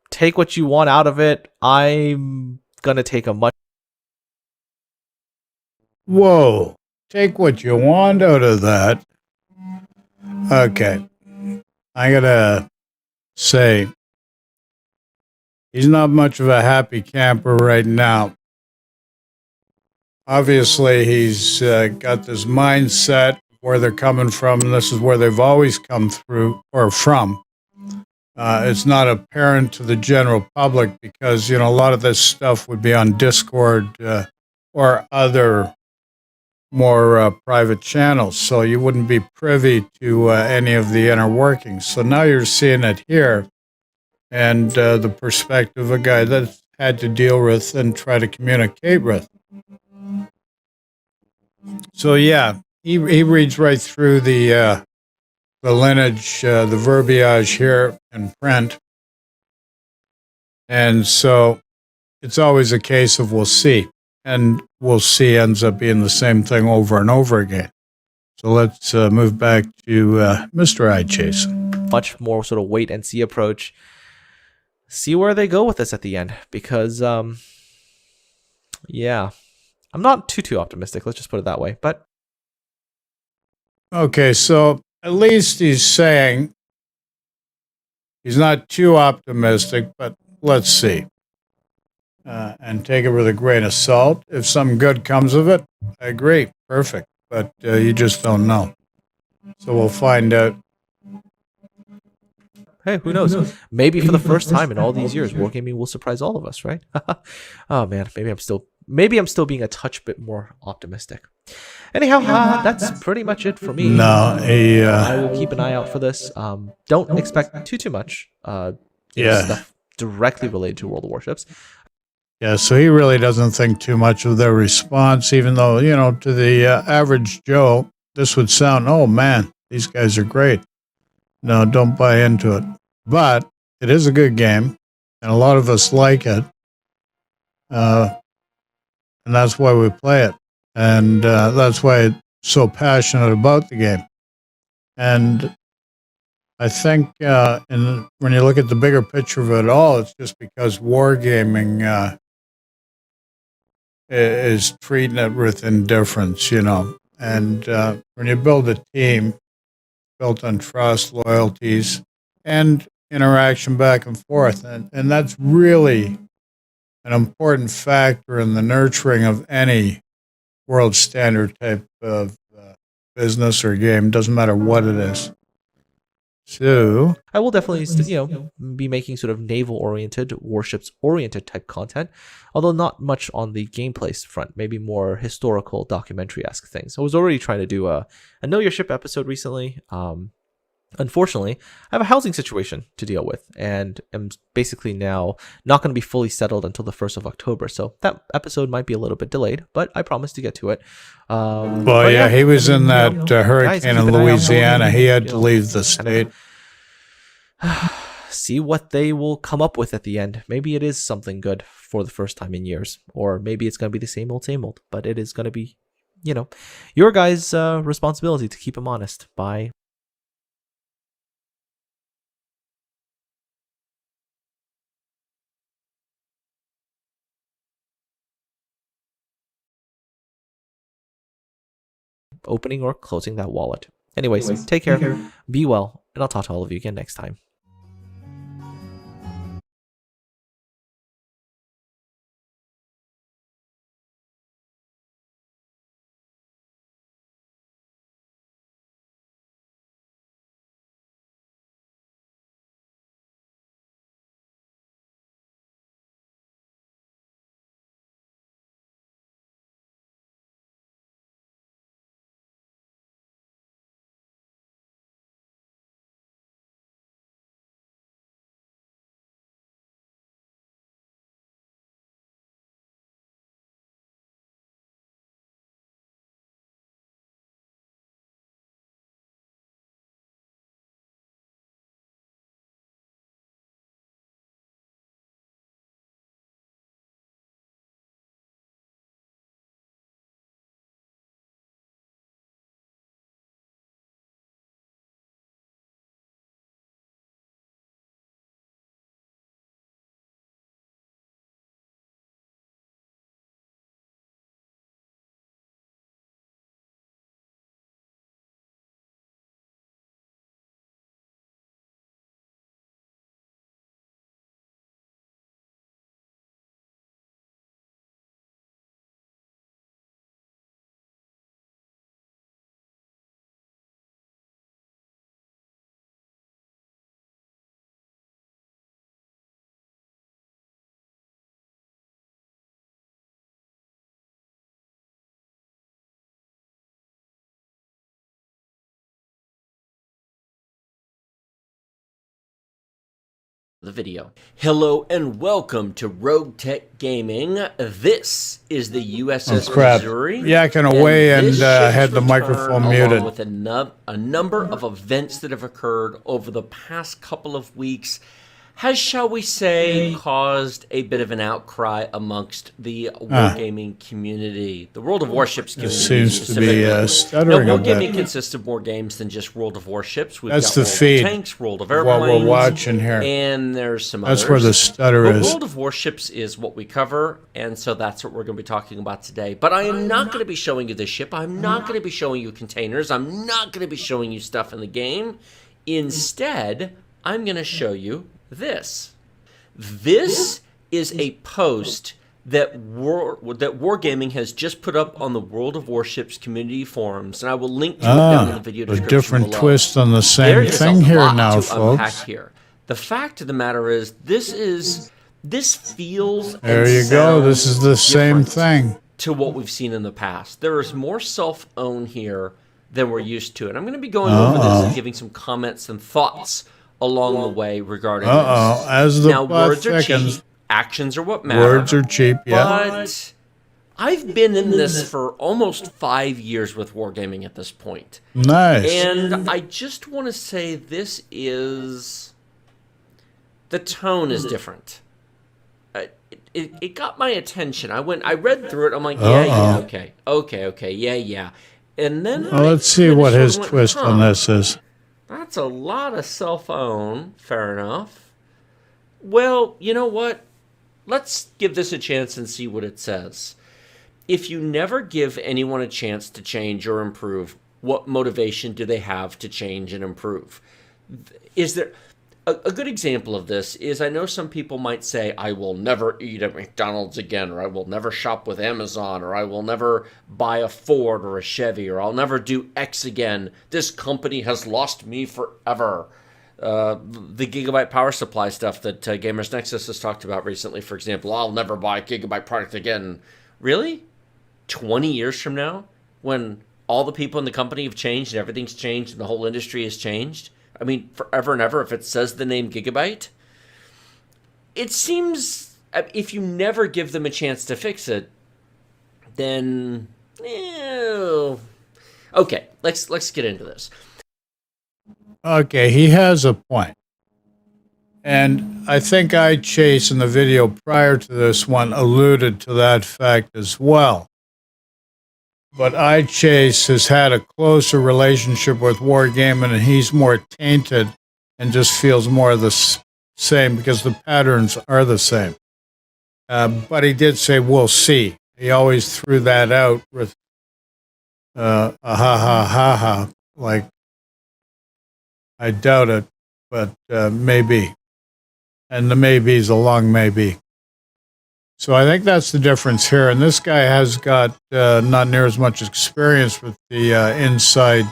Take what you want out of it. I'm gonna take a much... Whoa. Take what you want out of that. Okay, I gotta say, he's not much of a happy camper right now. Obviously, he's got this mindset where they're coming from, and this is where they've always come through or from. It's not apparent to the general public because, a lot of this stuff would be on Discord or other more private channels, so you wouldn't be privy to any of the inner workings. So now you're seeing it here, and the perspective of a guy that's had to deal with and try to communicate with. So yeah, he reads right through the lineage, the verbiage here in print, and so it's always a case of we'll see. And we'll see ends up being the same thing over and over again. So let's move back to Mr. Eye Chase. Much more sort of wait and see approach. See where they go with this at the end. Because, yeah, I'm not too optimistic. Let's just put it that way. But okay, so at least he's saying he's not too optimistic, but let's see. And take it with a grain of salt. If something good comes of it, I agree. Perfect. But you just don't know. So we'll find out. Hey, who knows? Maybe for the first time in all these years, Wargaming will surprise all of us, right? Oh man, maybe I'm still being a touch bit more optimistic. Anyhow, that's pretty much it for me. No, I will keep an eye out for this. Don't expect too much. Stuff directly related to World of Warships. Yeah, so he really doesn't think too much of their response, even though, to the average Joe, this would sound, oh man, these guys are great. No, don't buy into it. But it is a good game. and a lot of us like it, and that's why we play it, and that's why I'm so passionate about the game. And I think when you look at the bigger picture of it all, it's just because wargaming is treating it with indifference, And when you build a team built on trust, loyalties, and interaction back and forth, and that's really an important factor in the nurturing of any world standard type of business or game. Doesn't matter what it is. So I will definitely, be making sort of naval-oriented, warships-oriented type content, although not much on the gameplay front. Maybe more historical, documentary-esque things. I was already trying to do a Know Your Ship episode recently. Unfortunately, I have a housing situation to deal with, and am basically now not going to be fully settled until the 1st of October. So that episode might be a little bit delayed, but I promise to get to it. Well, yeah, he was in that hurricane in Louisiana. He had to leave the state. See what they will come up with at the end. Maybe it is something good for the first time in years, or maybe it's going to be the same old, but it is going to be, your guys' responsibility to keep him honest by opening or closing that wallet. Anyways, take care, be well, and I'll talk to all of you again next time. The video. Hello and welcome to Rogue Tech Gaming. This is the USS Missouri. Yakking away and had the microphone muted. With a number of events that have occurred over the past couple of weeks has, shall we say, caused a bit of an outcry amongst the wargaming community. The World of Warships community seems to be stuttering now, a bit. wargaming consists of more games than just World of Warships. We've That's got the World feed. of Tanks, World of What Airplanes, we're watching here. and there's some others. That's where the stutter But is. World of Warships is what we cover, and so that's what we're going to be talking about today. But I am not going to be showing you the ship. I'm not going to be showing you containers. I'm not going to be showing you stuff in the game. Instead, I'm going to show you this. This is a post that Wargaming has just put up on the World of Warships community forums, and I will link to it down in the video description a different below. twist on the same There is thing a here lot now, to unpack folks. here. The fact of the matter is, this feels There and you go. This is the sounds same different thing. to what we've seen in the past. There is more self-own here than we're used to, and I'm going to be going over this and giving some comments and thoughts along the way regarding this. As the Now, plot words are thickens, cheap. Actions are what matter. words are cheap, yeah. But I've been in this for almost 5 years with Wargaming at this point. Nice. And I just want to say the tone is different. it got my attention. I read through it. I'm like, yeah, okay, yeah. And then Well, let's see what his twist on this is. That's a lot of cell phone. Fair enough. Well, you know what? Let's give this a chance and see what it says. If you never give anyone a chance to change or improve, what motivation do they have to change and improve? Is there a good example of this is I know some people might say, I will never eat at McDonald's again, or I will never shop with Amazon, or I will never buy a Ford or a Chevy, or I'll never do X again. This company has lost me forever. The gigabyte power supply stuff that Gamers Nexus has talked about recently, for example, I'll never buy a gigabyte product again. Really? 20 years from now, when all the people in the company have changed and everything's changed and the whole industry has changed? I mean, forever and ever, if it says the name Gigabyte, it seems if you never give them a chance to fix it, then, okay, let's get into this. Okay, he has a point. And I think Chase in the video prior to this one alluded to that fact as well. But Chase has had a closer relationship with Wargaming, and he's more tainted and just feels more of the same because the patterns are the same. But he did say, we'll see. He always threw that out with a ha, like, I doubt it, but maybe. And the maybe is a long maybe. So I think that's the difference here. And this guy has got not near as much experience with the inside,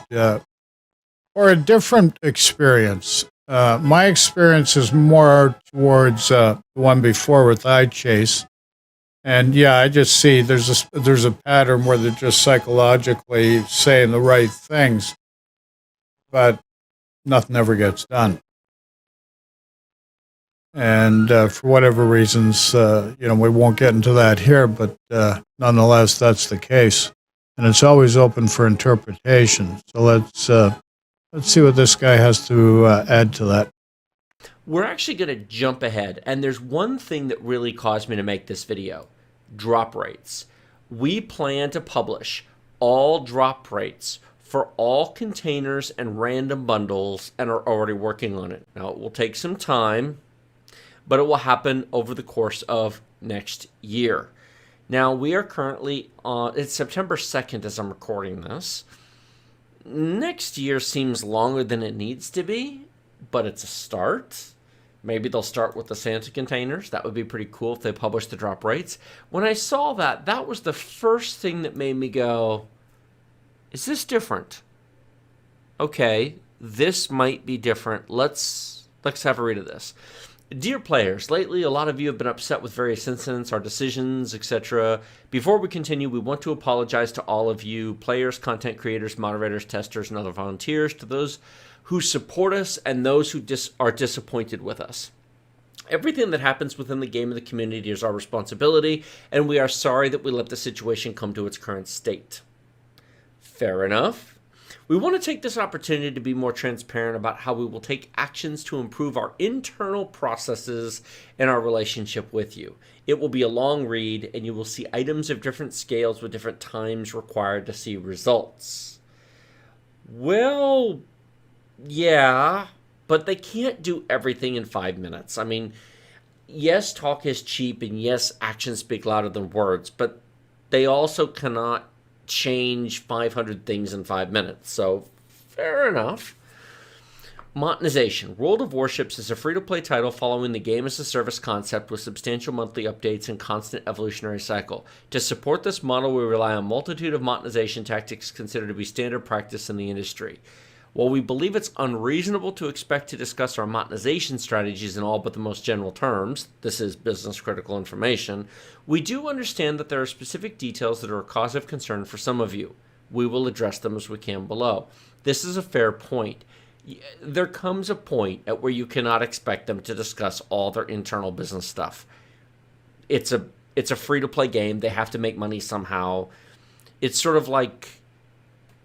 or a different experience. My experience is more towards the one before with iChase. And yeah, I just see there's a pattern where they're just psychologically saying the right things, but nothing ever gets done. And for whatever reasons, we won't get into that here, but nonetheless, that's the case. And it's always open for interpretation. So let's see what this guy has to add to that. We're actually going to jump ahead. And there's one thing that really caused me to make this video. Drop rates. We plan to publish all drop rates for all containers and random bundles and are already working on it. Now, it will take some time, but it will happen over the course of next year. Now, we are currently on, it's September 2nd as I'm recording this. Next year seems longer than it needs to be, but it's a start. Maybe they'll start with the Santa containers. That would be pretty cool if they publish the drop rates. When I saw that, that was the first thing that made me go, is this different? Okay, this might be different. Let's have a read of this. Dear players, lately a lot of you have been upset with various incidents, our decisions, etc. Before we continue, we want to apologize to all of you, players, content creators, moderators, testers, and other volunteers, to those who support us and those who are disappointed with us. Everything that happens within the game and the community is our responsibility, and we are sorry that we let the situation come to its current state. Fair enough. We want to take this opportunity to be more transparent about how we will take actions to improve our internal processes and our relationship with you. It will be a long read, and you will see items of different scales with different times required to see results. Well, yeah, but they can't do everything in 5 minutes. I mean, yes, talk is cheap, and yes, actions speak louder than words, but they also cannot change 500 things in 5 minutes, so fair enough. Modernization. World of Warships is a free-to-play title following the game-as-a-service concept with substantial monthly updates and constant evolutionary cycle. To support this model, we rely on a multitude of modernization tactics considered to be standard practice in the industry. While we believe it's unreasonable to expect to discuss our modernization strategies in all but the most general terms, this is business-critical information, we do understand that there are specific details that are a cause of concern for some of you. We will address them as we can below. This is a fair point. There comes a point at where you cannot expect them to discuss all their internal business stuff. It's a free-to-play game. They have to make money somehow. It's sort of like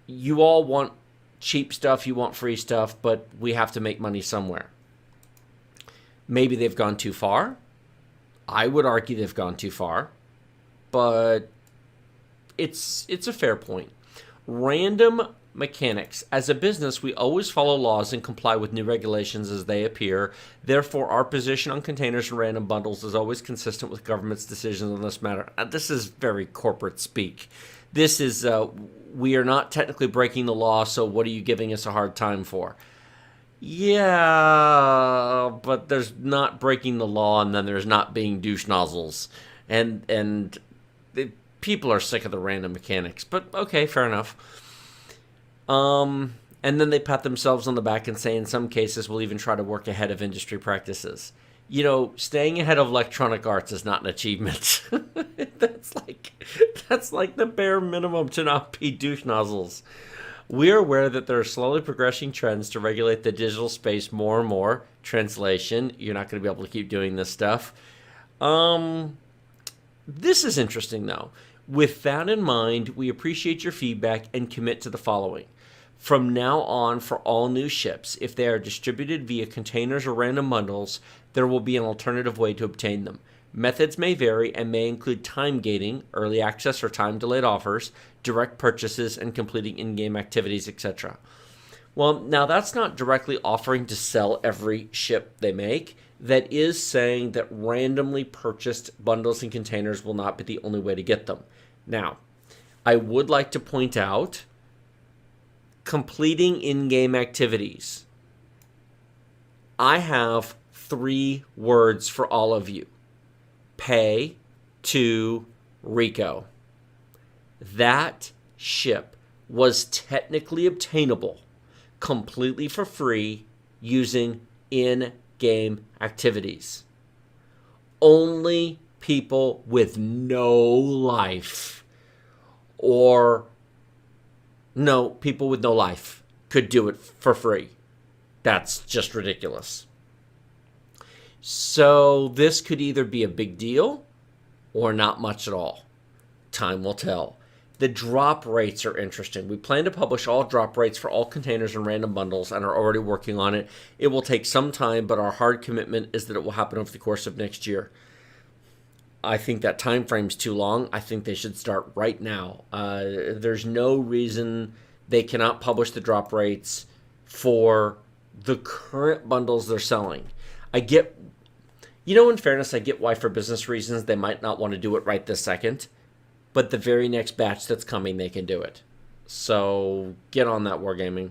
you all want cheap stuff, you want free stuff, but we have to make money somewhere. Maybe they've gone too far. I would argue they've gone too far, but it's a fair point. Random mechanics. As a business, we always follow laws and comply with new regulations as they appear. Therefore, our position on containers and random bundles is always consistent with government's decisions on this matter. This is very corporate speak. This is, we are not technically breaking the law, so what are you giving us a hard time for? Yeah, but there's not breaking the law, and then there's not being douche nozzles. And people are sick of the random mechanics, but okay, fair enough. And then they pat themselves on the back and say in some cases we'll even try to work ahead of industry practices. You know, staying ahead of Electronic Arts is not an achievement. That's like the bare minimum to not be douche nozzles. We are aware that there are slowly progressing trends to regulate the digital space more and more. Translation, you're not going to be able to keep doing this stuff. This is interesting, though. With that in mind, we appreciate your feedback and commit to the following. From now on, for all new ships, if they are distributed via containers or random bundles, there will be an alternative way to obtain them. Methods may vary and may include time gating, early access or time-delayed offers, direct purchases, and completing in-game activities, etc. Well, now that's not directly offering to sell every ship they make. That is saying that randomly purchased bundles and containers will not be the only way to get them. Now, I would like to point out completing in-game activities. I have 3 words for all of you. Pay to Rico. That ship was technically obtainable completely for free using in-game activities. Only people with no life people with no life could do it for free. That's just ridiculous. So this could either be a big deal or not much at all. Time will tell. The drop rates are interesting. We plan to publish all drop rates for all containers and random bundles and are already working on it. It will take some time, but our hard commitment is that it will happen over the course of next year. I think that time frame's too long. I think they should start right now. There's no reason they cannot publish the drop rates for the current bundles they're selling. In fairness, I get why for business reasons they might not want to do it right this second, but the very next batch that's coming, they can do it. So get on that, Wargaming.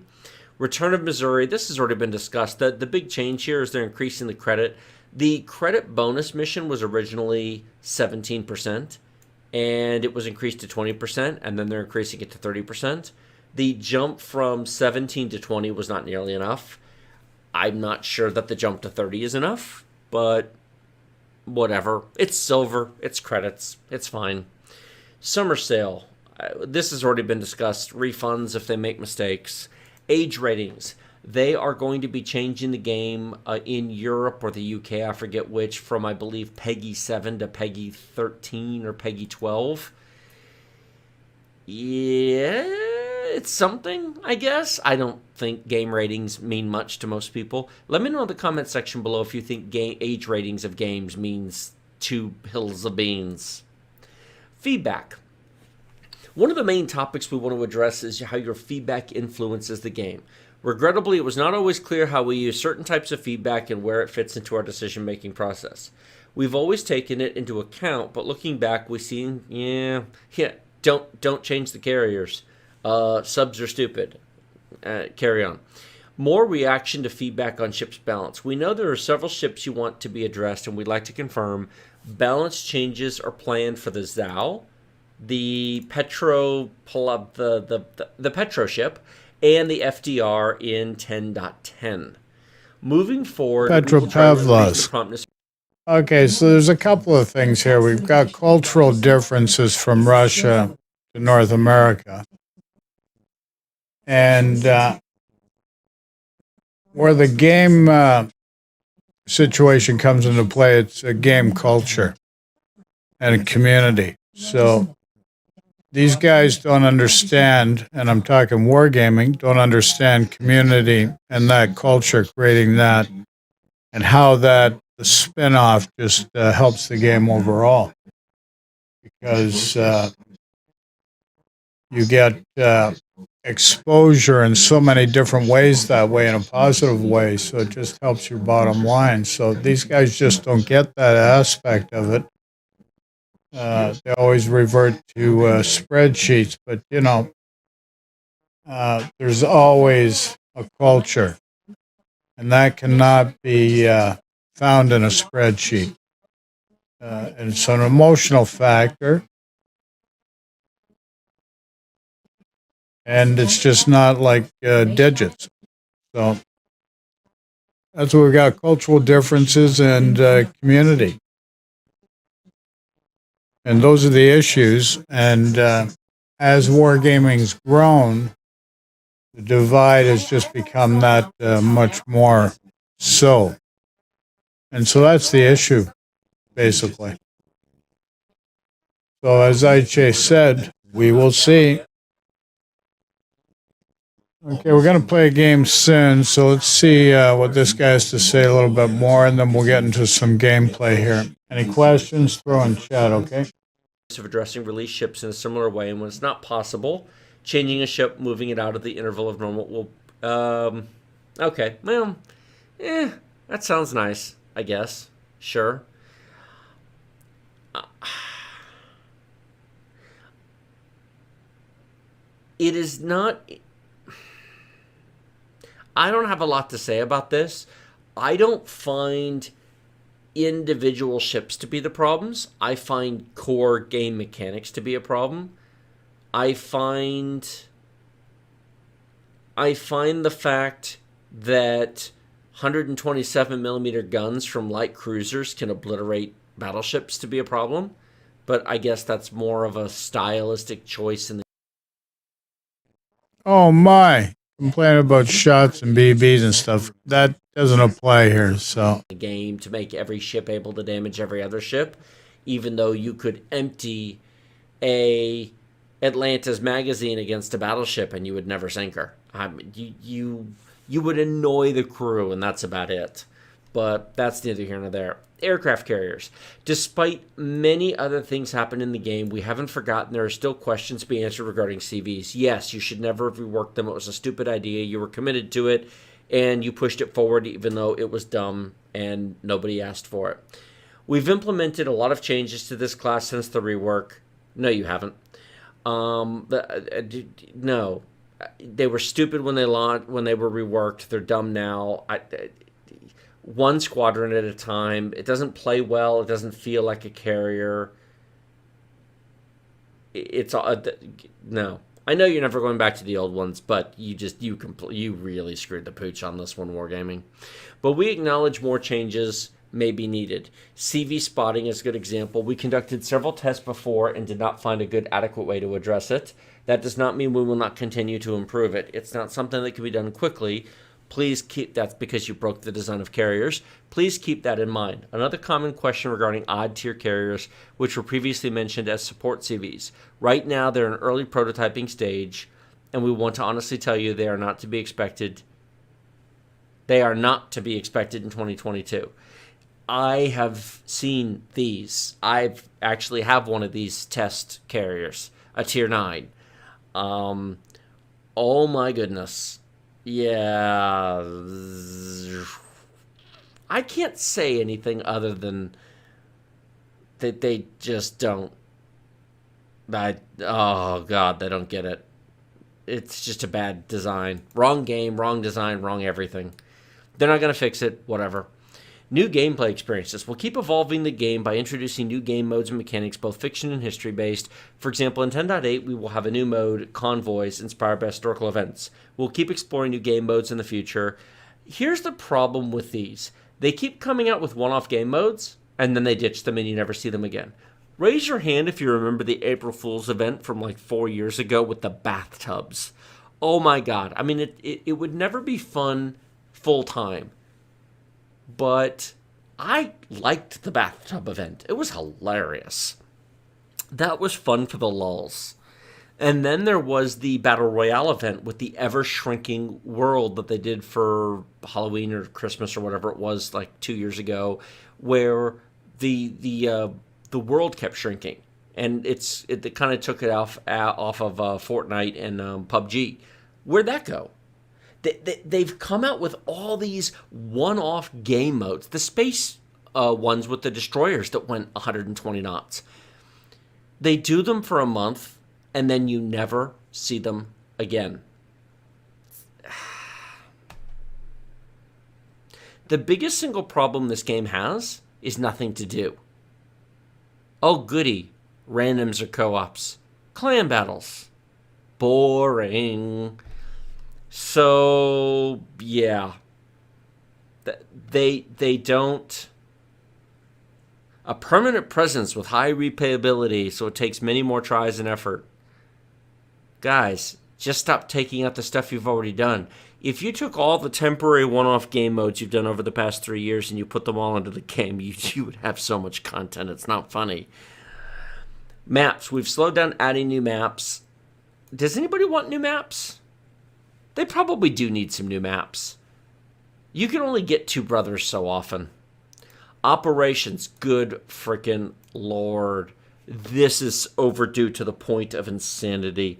Return of Missouri, this has already been discussed. The big change here is they're increasing the credit. The credit bonus mission was originally 17%, and it was increased to 20%, and then they're increasing it to 30%. The jump from 17 to 20 was not nearly enough. I'm not sure that the jump to 30 is enough, but whatever. It's silver. It's credits. It's fine. Summer sale. This has already been discussed. Refunds if they make mistakes. Age ratings. They are going to be changing the game in Europe or the UK, I forget which, from, I believe, PEGI 7 to PEGI 13 or PEGI 12. Yeah, it's something, I guess. I don't think game ratings mean much to most people. Let me know in the comment section below if you think age ratings of games means 2 hills of beans. Feedback. One of the main topics we want to address is how your feedback influences the game. Regrettably, it was not always clear how we use certain types of feedback and where it fits into our decision-making process. We've always taken it into account, but looking back, we see, don't change the carriers. Subs are stupid. Carry on. More reaction to feedback on ships balance. We know there are several ships you want to be addressed, and we'd like to confirm balance changes are planned for the ZOW, the Petro ship, and the FDR in 10.10. Moving forward, Petropavlos. Okay, so there's a couple of things here. We've got cultural differences from Russia to North America. And where the game situation comes into play, it's a game culture and a community. So these guys don't understand, and I'm talking wargaming, don't understand community and that culture, creating that, and how that the spin-off just helps the game overall, because you get exposure in so many different ways that way, in a positive way, so it just helps your bottom line. So these guys just don't get that aspect of it. They always revert to spreadsheets, but there's always a culture, and that cannot be found in a spreadsheet. And it's an emotional factor, and it's just not like digits. So that's what we got: cultural differences and community, and those are the issues. And as wargaming's grown, the divide has just become that much more so. And so that's the issue, basically. So as IJ said, we will see. Okay, we're going to play a game soon, so let's see what this guy has to say a little bit more, and then we'll get into some gameplay here. Any questions? Throw in chat, okay? Of addressing release ships in a similar way, and when it's not possible, changing a ship, moving it out of the interval of normal will... okay, well, that sounds nice, I guess. Sure. It is not... I don't have a lot to say about this. I don't find individual ships to be the problems. I find core game mechanics to be a problem. I find the fact that 127mm guns from light cruisers can obliterate battleships to be a problem. But I guess that's more of a stylistic choice in the... Oh my! Complaining about shots and BBs and stuff. That doesn't apply here, so. Game to make every ship able to damage every other ship, even though you could empty a Atlantis magazine against a battleship and you would never sink her. You would annoy the crew, and that's about it. But that's neither here nor there. Aircraft carriers. Despite many other things happen in the game, we haven't forgotten there are still questions to be answered regarding CVs. Yes, you should never have reworked them. It was a stupid idea. You were committed to it, and you pushed it forward even though it was dumb and nobody asked for it. We've implemented a lot of changes to this class since the rework. No, you haven't. No. They were stupid when they were reworked. They're dumb now. One squadron at a time. It doesn't play well. It doesn't feel like a carrier. It's no. I know you're never going back to the old ones, but you really screwed the pooch on this one, Wargaming. But we acknowledge more changes may be needed. CV spotting is a good example. We conducted several tests before and did not find a good, adequate way to address it. That does not mean we will not continue to improve it. It's not something that can be done quickly. Please keep that, because you broke the design of carriers. Please keep that in mind. Another common question regarding odd tier carriers, which were previously mentioned as support CVs. Right now, they're in early prototyping stage, and we want to honestly tell you they are not to be expected. They are not to be expected in 2022. I have seen these. I actually have one of these test carriers, a tier 9. Oh my goodness. Yeah, I can't say anything other than that they just don't. Oh God, they don't get it. It's just a bad design. Wrong game, wrong design, wrong everything. They're not going to fix it, whatever. New gameplay experiences. We'll keep evolving the game by introducing new game modes and mechanics, both fiction and history-based. For example, in 10.8, we will have a new mode, Convoys, inspired by historical events. We'll keep exploring new game modes in the future. Here's the problem with these. They keep coming out with one-off game modes, and then they ditch them and you never see them again. Raise your hand if you remember the April Fool's event from like 4 years ago with the bathtubs. Oh my God. I mean, it would never be fun full-time. But I liked the bathtub event. It was hilarious. That was fun for the lulz. And then there was the Battle Royale event with the ever-shrinking world that they did for Halloween or Christmas or whatever it was, like 2 years ago, where the world kept shrinking. And it kind of took it off of Fortnite and PUBG. Where'd that go? They've come out with all these one-off game modes. The space ones with the destroyers that went 120 knots. They do them for a month, and then you never see them again. The biggest single problem this game has is nothing to do. Oh, goody. Randoms or co-ops. Clan battles. Boring. So, yeah. They don't... A permanent presence with high replayability, so it takes many more tries and effort. Guys, just stop taking out the stuff you've already done. If you took all the temporary one-off game modes you've done over the past 3 years and you put them all into the game, you would have so much content. It's not funny. Maps. We've slowed down adding new maps. Does anybody want new maps? They probably do need some new maps. You can only get two brothers so often. Operations. Good freaking Lord. This is overdue to the point of insanity.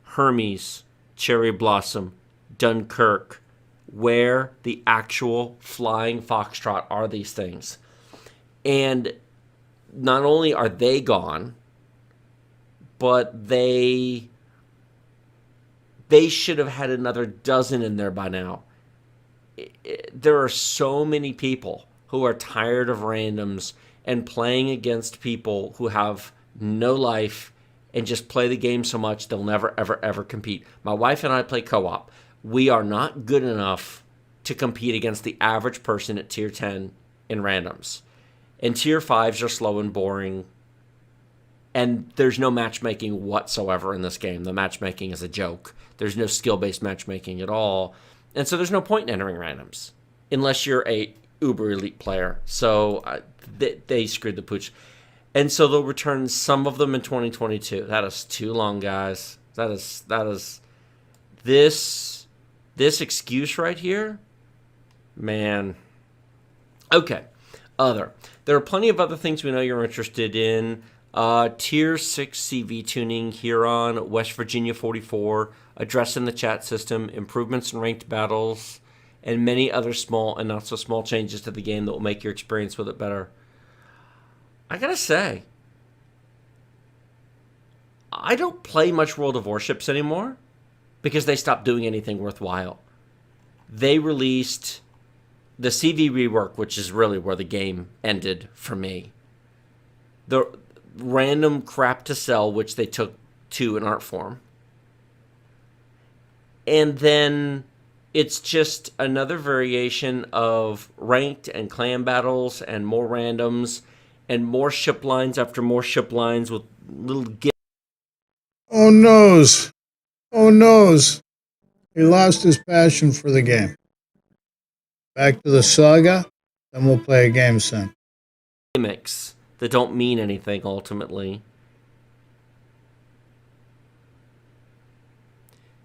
Hermes, Cherry Blossom, Dunkirk. Where the actual flying foxtrot are these things? And not only are they gone, but they should have had another dozen in there by now. There are so many people who are tired of randoms and playing against people who have no life and just play the game so much they'll never, ever, ever compete. My wife and I play co-op. We are not good enough to compete against the average person at Tier 10 in randoms. And Tier 5s are slow and boring. And there's no matchmaking whatsoever in this game. The matchmaking is a joke. There's no skill-based matchmaking at all. And so there's no point in entering randoms unless you're a uber elite player. So they screwed the pooch. And so they'll return some of them in 2022. That is too long, guys. That is this excuse right here, man. Okay. There are plenty of other things we know you're interested in. Tier 6 CV tuning, Huron, West Virginia 44, address in the chat system, improvements in ranked battles, and many other small and not so small changes to the game that will make your experience with it better. I gotta say, I don't play much World of Warships anymore because they stopped doing anything worthwhile. They released the CV rework, which is really where the game ended for me. The random crap to sell, which they took to an art form. And then it's just another variation of ranked and clan battles and more randoms and more ship lines after more ship lines with little Oh, noes. Oh, noes. He lost his passion for the game. Back to the saga, then we'll play a game soon. gimmicks that don't mean anything ultimately.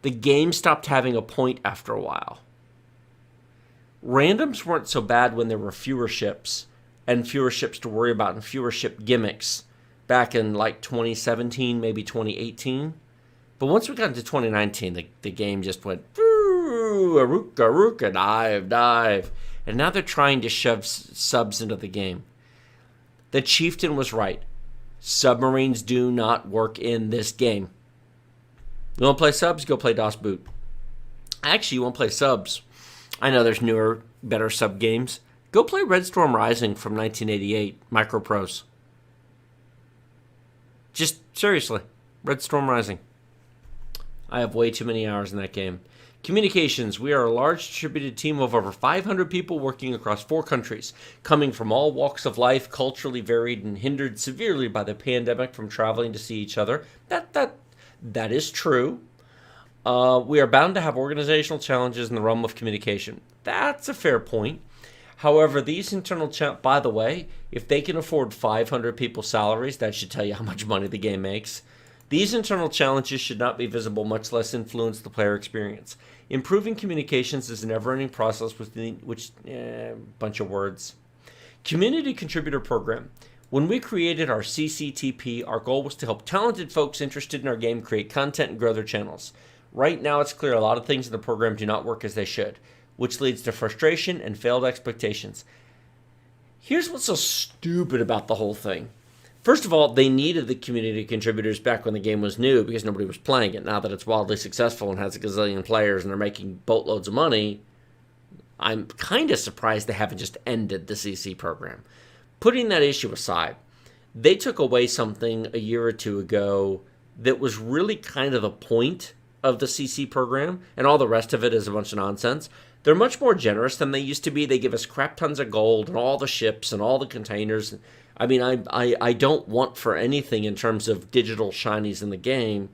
The game stopped having a point after a while. Randoms weren't so bad when there were fewer ships and fewer ships to worry about and fewer ship gimmicks back in like 2017, maybe 2018. But once we got into 2019, the game just went, aruka, aruka, dive, dive. And now they're trying to shove subs into the game. The Chieftain was right. Submarines do not work in this game. You want to play subs? Go play DOS Boot. Actually, you want to play subs? I know there's newer, better sub games. Go play Red Storm Rising from 1988, Microprose. Just seriously, Red Storm Rising. I have way too many hours in that game. Communications. We are a large distributed team of over 500 people working across 4 countries, coming from all walks of life, culturally varied and hindered severely by the pandemic from traveling to see each other. That is true. We are bound to have organizational challenges in the realm of communication. That's a fair point. However, these internal by the way, if they can afford 500 people's salaries, that should tell you how much money the game makes. These internal challenges should not be visible, much less influence the player experience. Improving communications is a never-ending process, bunch of words. Community Contributor Program. When we created our CCTP, our goal was to help talented folks interested in our game create content and grow their channels. Right now, it's clear a lot of things in the program do not work as they should, which leads to frustration and failed expectations. Here's what's so stupid about the whole thing. First of all, they needed the community contributors back when the game was new because nobody was playing it. Now that it's wildly successful and has a gazillion players and they're making boatloads of money, I'm kind of surprised they haven't just ended the CC program. Putting that issue aside, they took away something a year or two ago that was really kind of the point of the CC program, and all the rest of it is a bunch of nonsense. They're much more generous than they used to be. They give us crap tons of gold and all the ships and all the containers. I mean, I don't want for anything in terms of digital shinies in the game.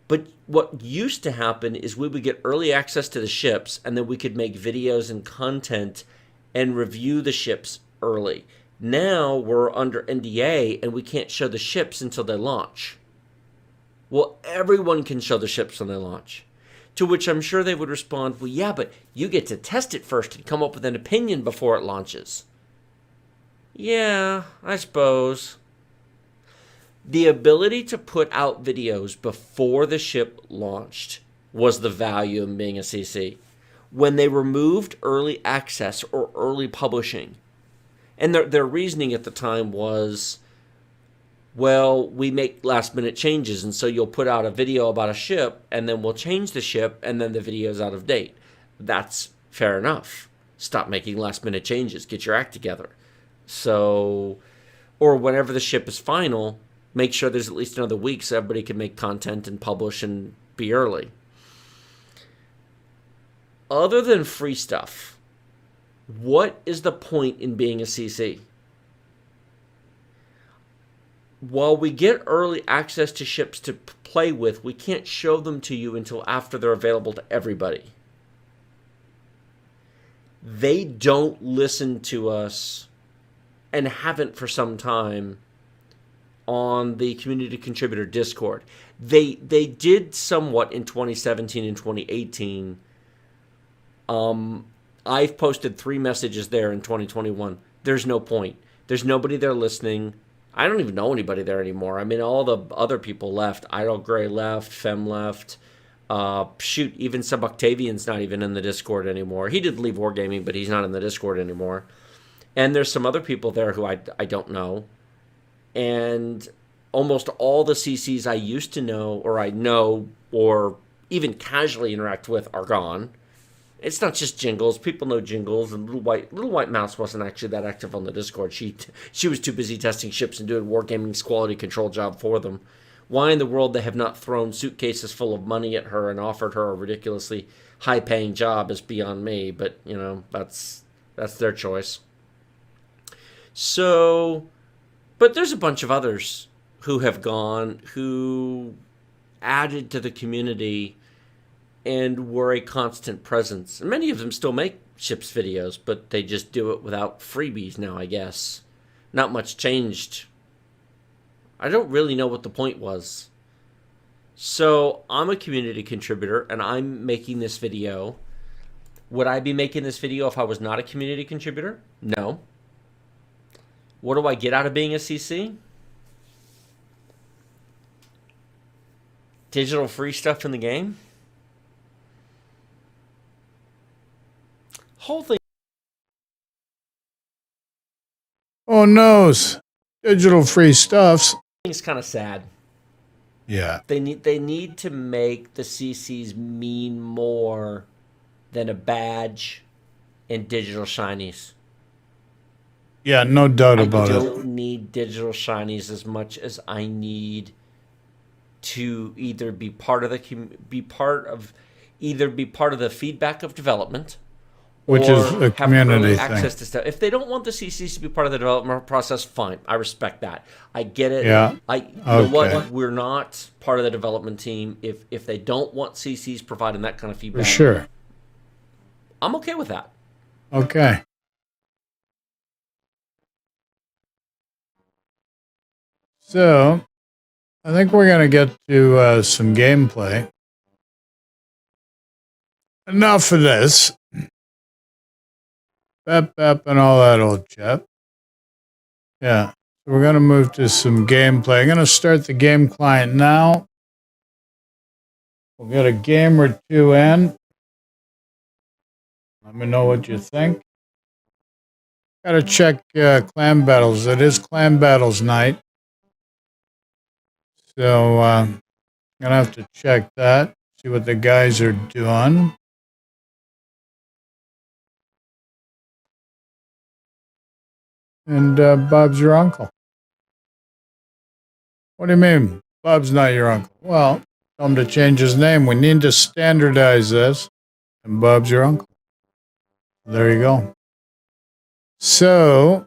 But what used to happen is we would get early access to the ships, and then we could make videos and content and review the ships early. Now we're under NDA, and we can't show the ships until they launch. Well, everyone can show the ships when they launch. To which I'm sure they would respond, well, yeah, but you get to test it first and come up with an opinion before it launches. Yeah, I suppose. The ability to put out videos before the ship launched was the value of being a CC. When they removed early access or early publishing, and their reasoning at the time was, well, we make last-minute changes, and so you'll put out a video about a ship, and then we'll change the ship, and then the video's out of date. That's fair enough. Stop making last-minute changes. Get your act together. So, or whenever the ship is final, make sure there's at least another week so everybody can make content and publish and be early. Other than free stuff, what is the point in being a CC? While we get early access to ships to play with, we can't show them to you until after they're available to everybody. They don't listen to us, and haven't for some time, on the community contributor Discord. They did somewhat in 2017 and 2018. I've posted 3 messages there in 2021. There's no point. There's nobody there listening. I don't even know anybody there anymore. I mean, all the other people left. Idle Gray left. Fem left. Even Sub Octavian's not even in the Discord anymore. He did leave Wargaming, but he's not in the Discord anymore. And there's some other people there who I don't know. And almost all the CCs I used to know, or I know, or even casually interact with are gone. It's not just Jingles. People know Jingles, and Little White Mouse wasn't actually that active on the Discord. She was too busy testing ships and doing Wargaming's quality control job for them. Why in the world they have not thrown suitcases full of money at her and offered her a ridiculously high-paying job is beyond me, but, you know, that's their choice. So, but there's a bunch of others who have gone, who added to the community and were a constant presence. And many of them still make ships videos, but they just do it without freebies now, I guess. Not much changed. I don't really know what the point was. So I'm a community contributor, and I'm making this video. Would I be making this video if I was not a community contributor? No. What do I get out of being a CC? Digital free stuff in the game? Whole thing. Oh, noes. Digital free stuffs. It's kind of sad. Yeah. They need to make the CCs mean more than a badge and digital shinies. Yeah, no doubt about I it. don't need digital shinies as much as I need to either be part of the feedback of development, Which or is a have community early thing. access to stuff. If they don't want the CCs to be part of the development process, fine. I respect that. I get it. Yeah. You know what? We're not part of the development team. If they don't want CCs providing that kind of For feedback, sure. I'm okay with that. Okay. So, I think we're going to get to some gameplay. Enough of this. Bap, bap, and all that old chap. Yeah. So we're going to move to some gameplay. I'm going to start the game client now. We'll get a game or two in. Let me know what you think. Got to check clan battles. It is clan battles night. So I'm going to have to check that. See what the guys are doing. And Bob's your uncle. What do you mean? Bob's not your uncle. Well, tell him to change his name. We need to standardize this. And Bob's your uncle. There you go. So,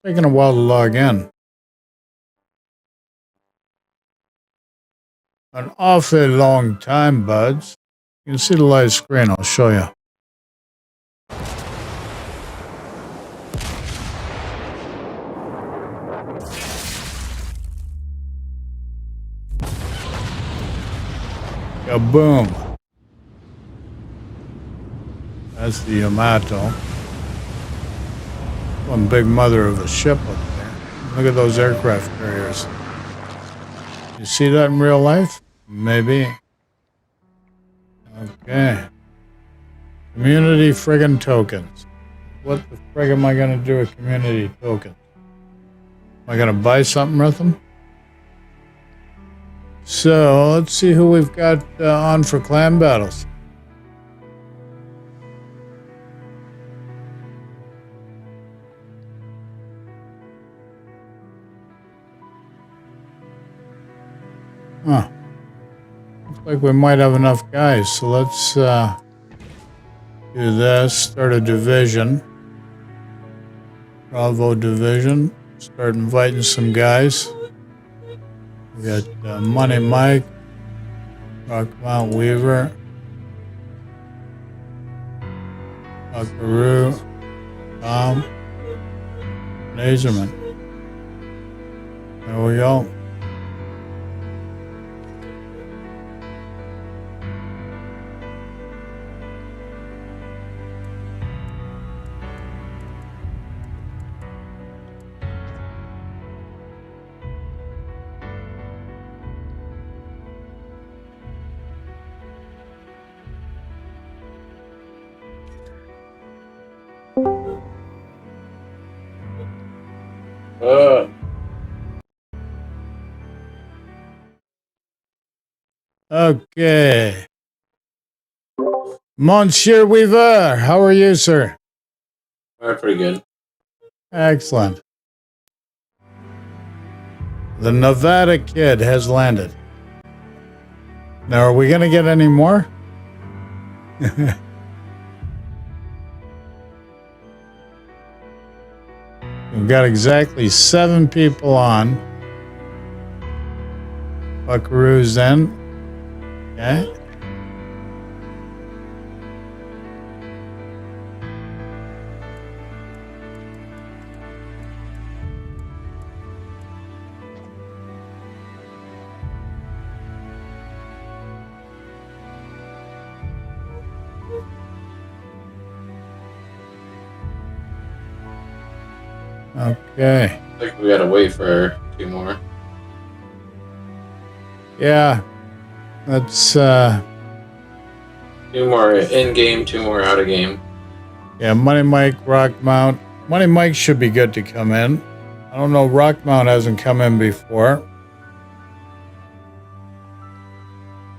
taking a while to log in. An awfully long time, buds. You can see the live screen. I'll show you. Kaboom. That's the Yamato. One big mother of a ship up there. Look at those aircraft carriers. You see that in real life? Maybe. Okay. Community friggin' tokens. What the frig am I gonna do with community tokens? Am I gonna buy something with them? So, let's see who we've got on for clan battles. Huh. Looks like we might have enough guys, so let's do this. Start a division. Bravo division. Start inviting some guys. We got Money Mike, Rockmount Weaver, Buckaroo, Tom, Laserman. There we go. Okay. Monsieur Weaver, how are you, sir? Pretty good. Excellent. The Nevada Kid has landed. Now, are we going to get any more? We've got exactly 7 people on. Buckaroo's in. Okay. Okay. I think we gotta wait for 2 more. Yeah. That's 2 more in game, 2 more out of game. yeah, Money Mike, Rockmount. Money Mike should be good to come in. I don't know, Rockmount hasn't come in before.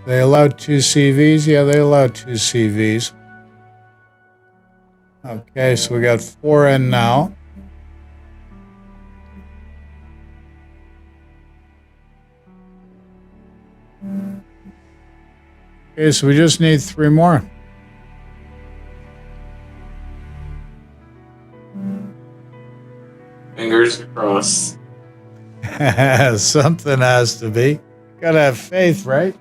They allowed 2 CVs? Yeah, they allowed 2 CVs. Okay, so we got 4 in now. Okay, so we just need 3 more. Fingers crossed. Something has to be. Gotta have faith, right?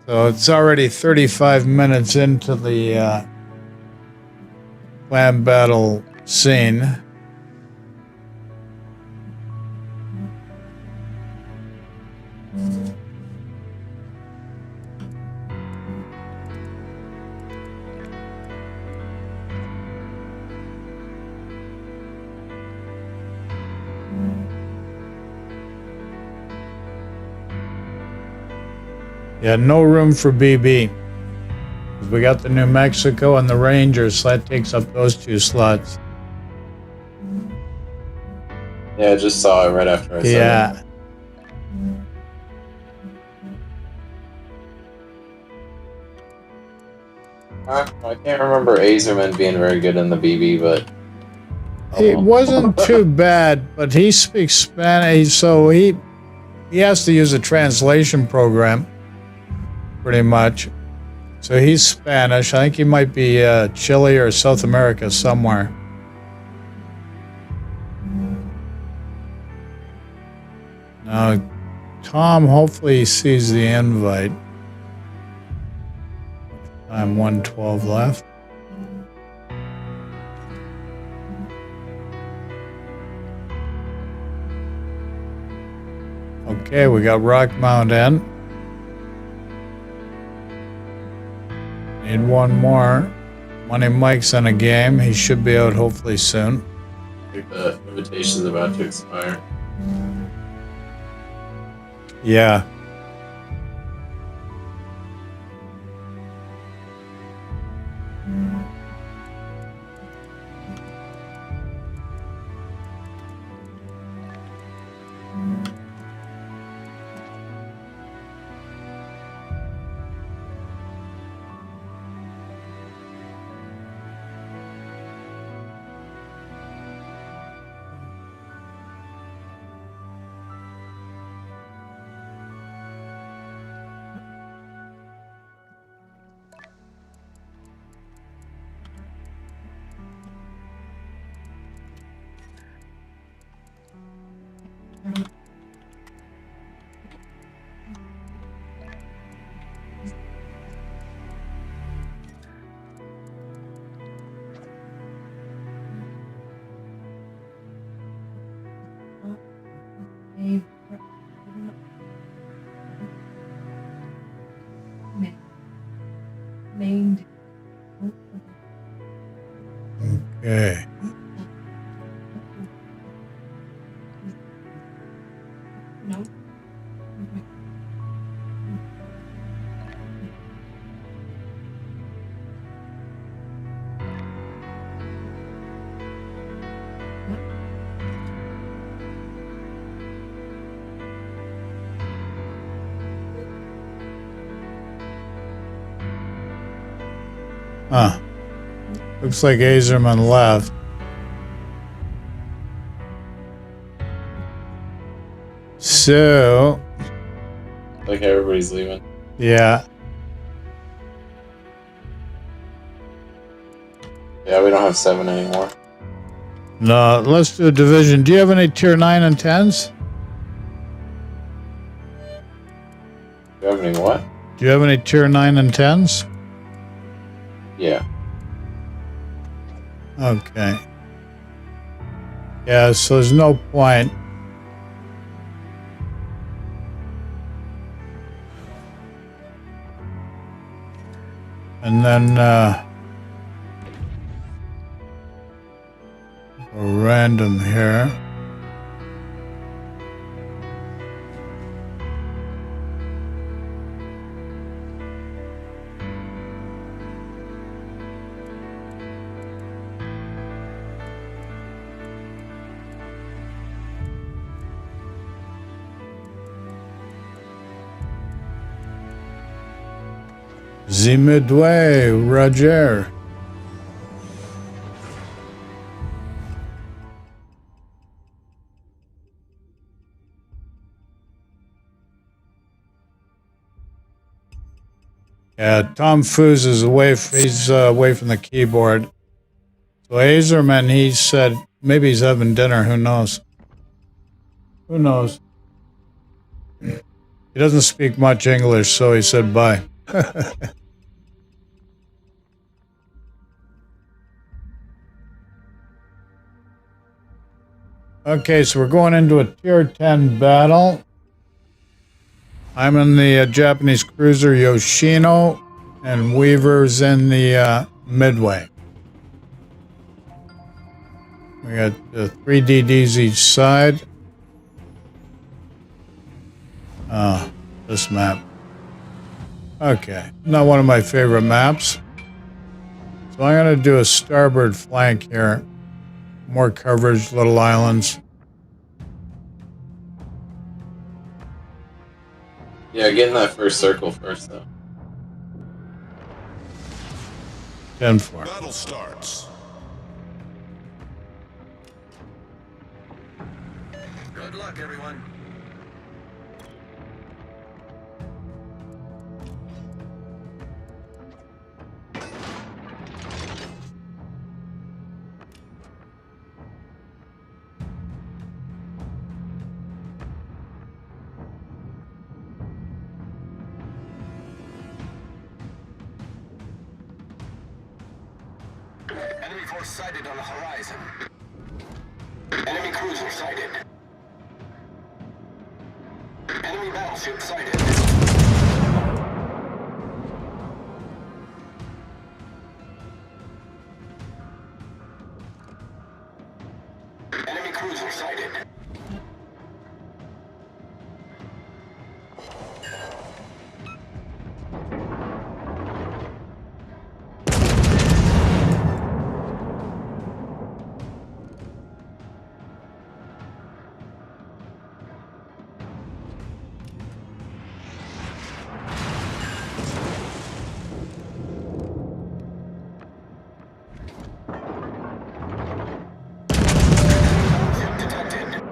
So it's already 35 minutes into the clan battle scene. Yeah, no room for BB. We got the New Mexico and the Rangers, so that takes up those 2 slots. Yeah, I just saw it right after I said Yeah. it. I can't remember Azerman being very good in the BB, but It wasn't too bad, but he speaks Spanish, so he has to use a translation program, pretty much. So he's Spanish. I think he might be Chile or South America somewhere. Now, Tom hopefully sees the invite. Time 1:12 left. Okay, we got Rockmount in. Need one more. Money Mike's in a game. He should be out hopefully soon. I think the invitation's about to expire. Yeah. Okay. Huh. Looks like Azerman left. So, Like everybody's leaving. yeah. Yeah, we don't have 7 anymore. No, let's do a division. Do you have any tier 9 and 10s? Do you have any what? Do you have any tier 9 and 10s? Yeah. Okay. Yeah, so there's no point. And then, random here. The Midway, Roger. Yeah, Tom Foos is away. He's away from the keyboard. So Azerman, he said maybe he's having dinner. Who knows? Who knows? He doesn't speak much English, so he said bye. Okay, so we're going into a tier 10 battle. I'm in the Japanese cruiser Yoshino, and Weaver's in the Midway. We got 3 DDs each side. This map. Okay, not one of my favorite maps. So I'm going to do a starboard flank here. More coverage, little islands. Yeah, get in that first circle first, though. 10-4. Battle starts. Good luck, everyone. Enemy force sighted on the horizon. Enemy cruiser sighted. Enemy battleship sighted. Enemy cruiser sighted. Battleship detected.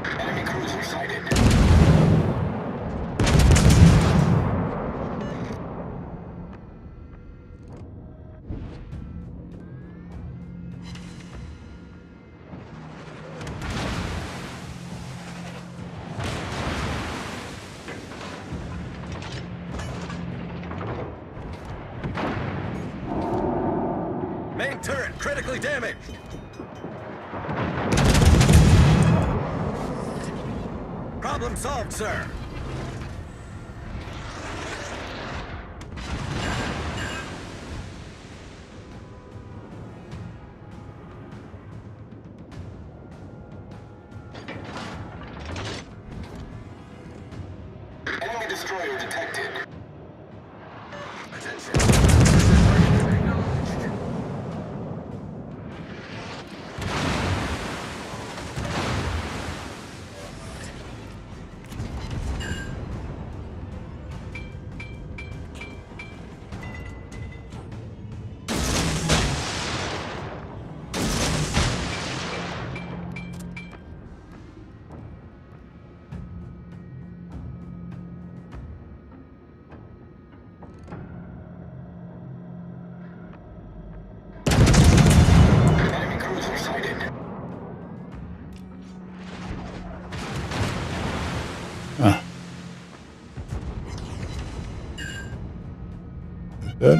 Enemy cruiser sighted. Main turret critically damaged. Problem solved, sir. Enemy destroyer detected. Attention. Acknowledged. Enemy cruiser sighted. Ah. Good.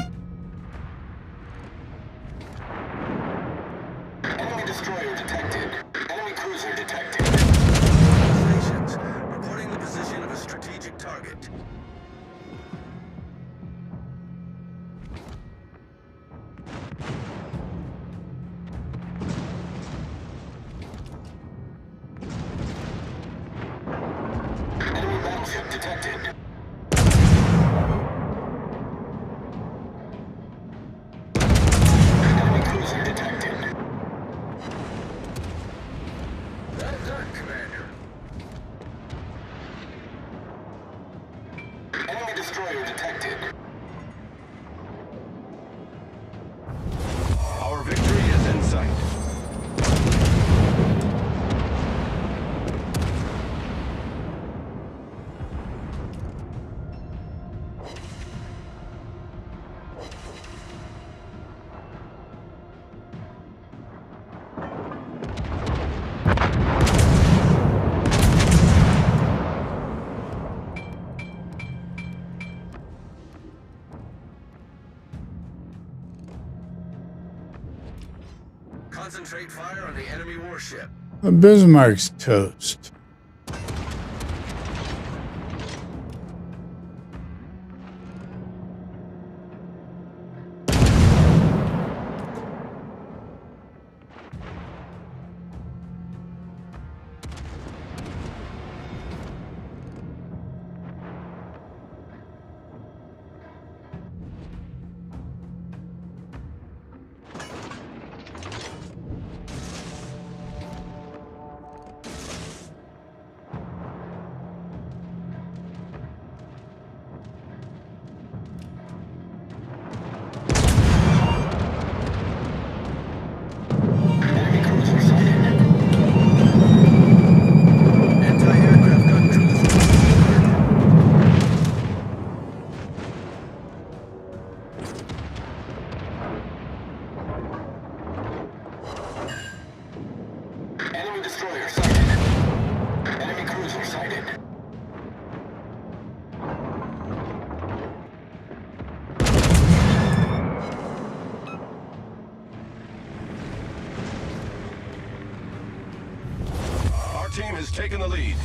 Enemy destroyer detected. Enemy cruiser detected. Congratulations. Reporting the position of a strategic target. Enemy battleship detected. Enemy cruiser detected. Well done, Commander. Enemy destroyer detected. Our victory is in sight. Concentrate fire on the enemy warship. Bismarck's toast. Anti-aircraft gun crews. Enemy destroyer sighted. Enemy cruiser sighted. Our team has taken the lead.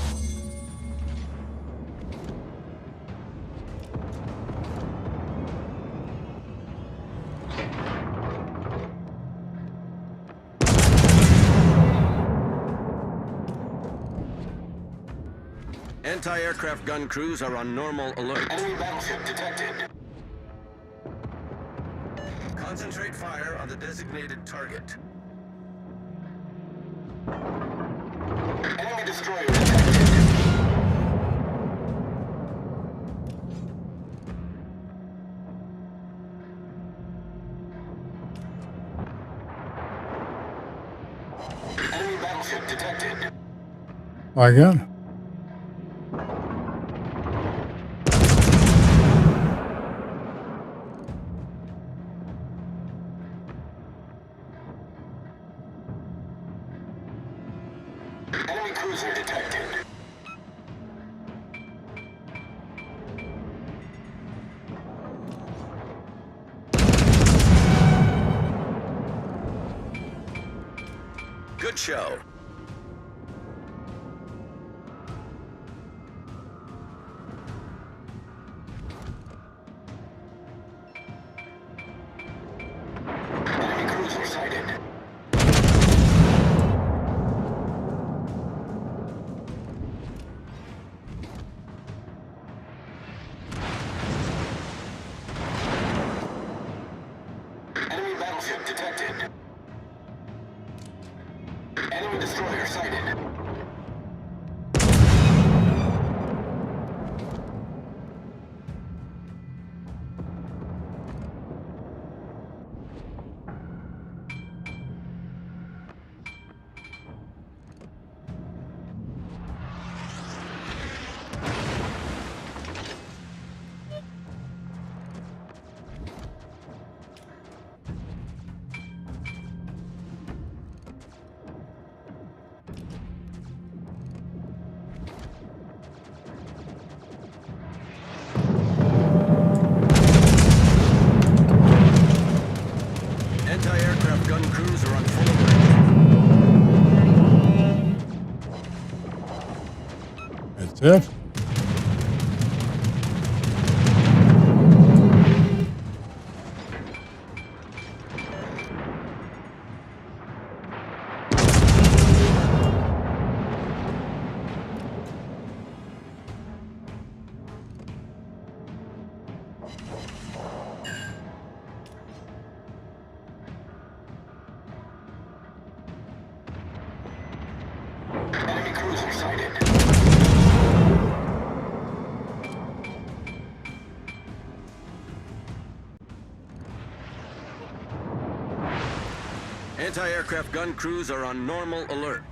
Anti-aircraft gun crews are on normal alert. Enemy battleship detected. Concentrate fire on the designated target. Enemy destroyer detected. Enemy battleship detected. My God. Enemy cruiser detected. Good show. Enemy cruiser sighted. Enemy battleship detected. Enemy destroyer sighted. Anti-aircraft gun crews are on full alert. That's it. Enemy cruiser sighted. Anti-aircraft gun crews are on normal alert.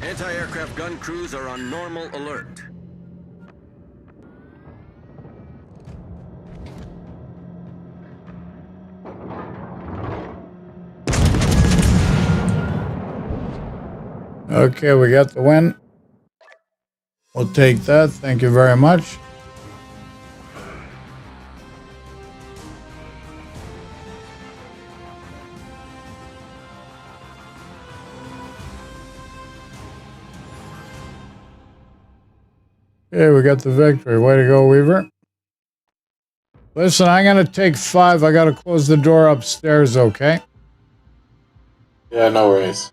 Anti-aircraft gun crews are on normal alert. Okay, we got the win. We'll take that. Thank you very much. Okay, we got the victory. Way to go, Weaver. Listen, I'm going to take 5. I got to close the door upstairs, okay? Yeah, no worries.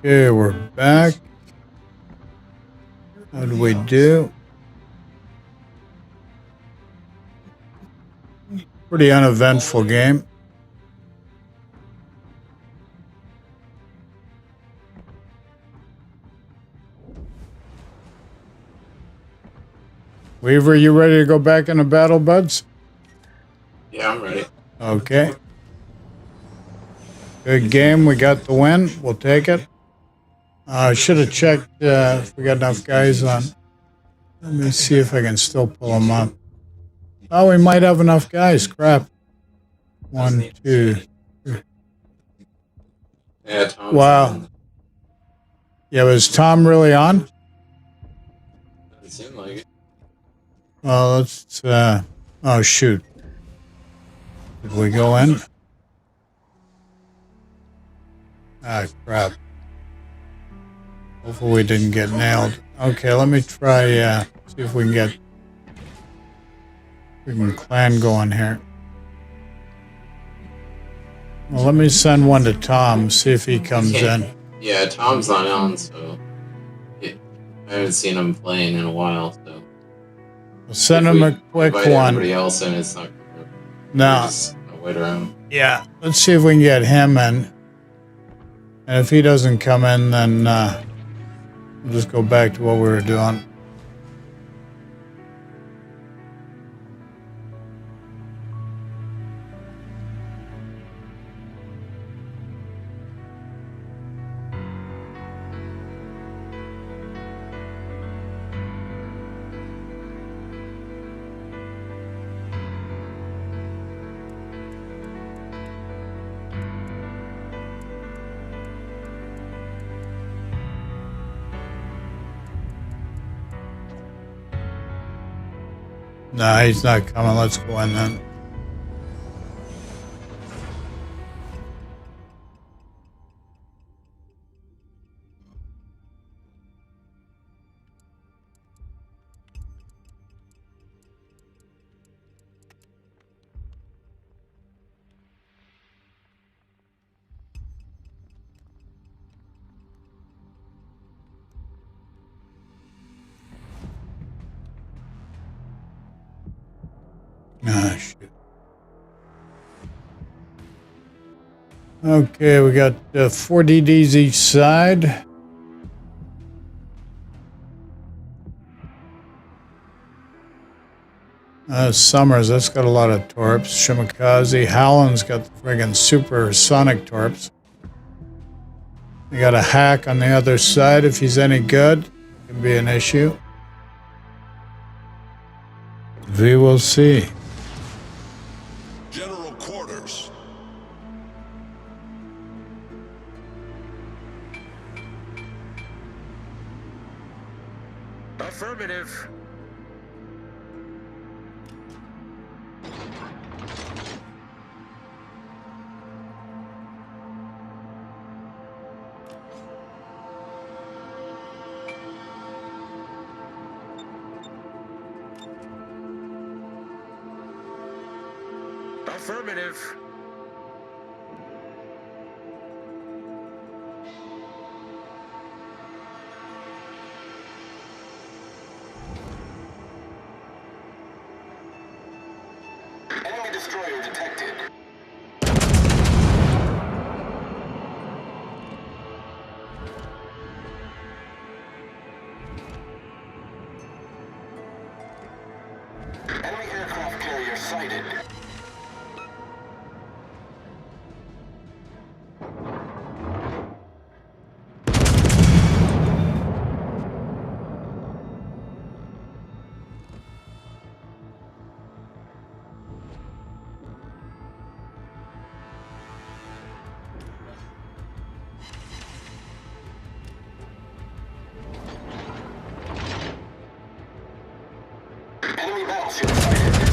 Okay, we're back. How do we do? Pretty uneventful game. Weaver, you ready to go back into battle, buds? Yeah, I'm ready. Okay. Good game. We got the win. We'll take it. I should have checked if we got enough guys on. Let me see if I can still pull them up. Oh, we might have enough guys. Crap. 1, 2. Yeah, Tom's Wow. on. Yeah, was Tom really on? Doesn't seem like it. Well, let's. Oh, shoot. Did we go in? Ah, crap. Hopefully we didn't get nailed. Okay, let me try, see if we can get clan going here. Well, let me send one to Tom, see if he comes in. Yeah, Tom's not on, so I haven't seen him playing in a while. So We'll send if him we a quick invite one. everybody else in, it's not gonna. No. Just gonna wait around. Yeah, let's see if we can get him in. And if he doesn't come in, then we'll just go back to what we were doing. No, he's not coming. Let's go in then. Ah, shit. Okay, we got 4 DDs each side. Summers, that's got a lot of torps. Shimakaze. Howland's got the friggin' supersonic torps. We got a hack on the other side. If he's any good, can be an issue. We will see. General quarters. Affirmative. Affirmative. Enemy destroyer detected. Enemy aircraft carrier sighted. Enemy battleship sighted.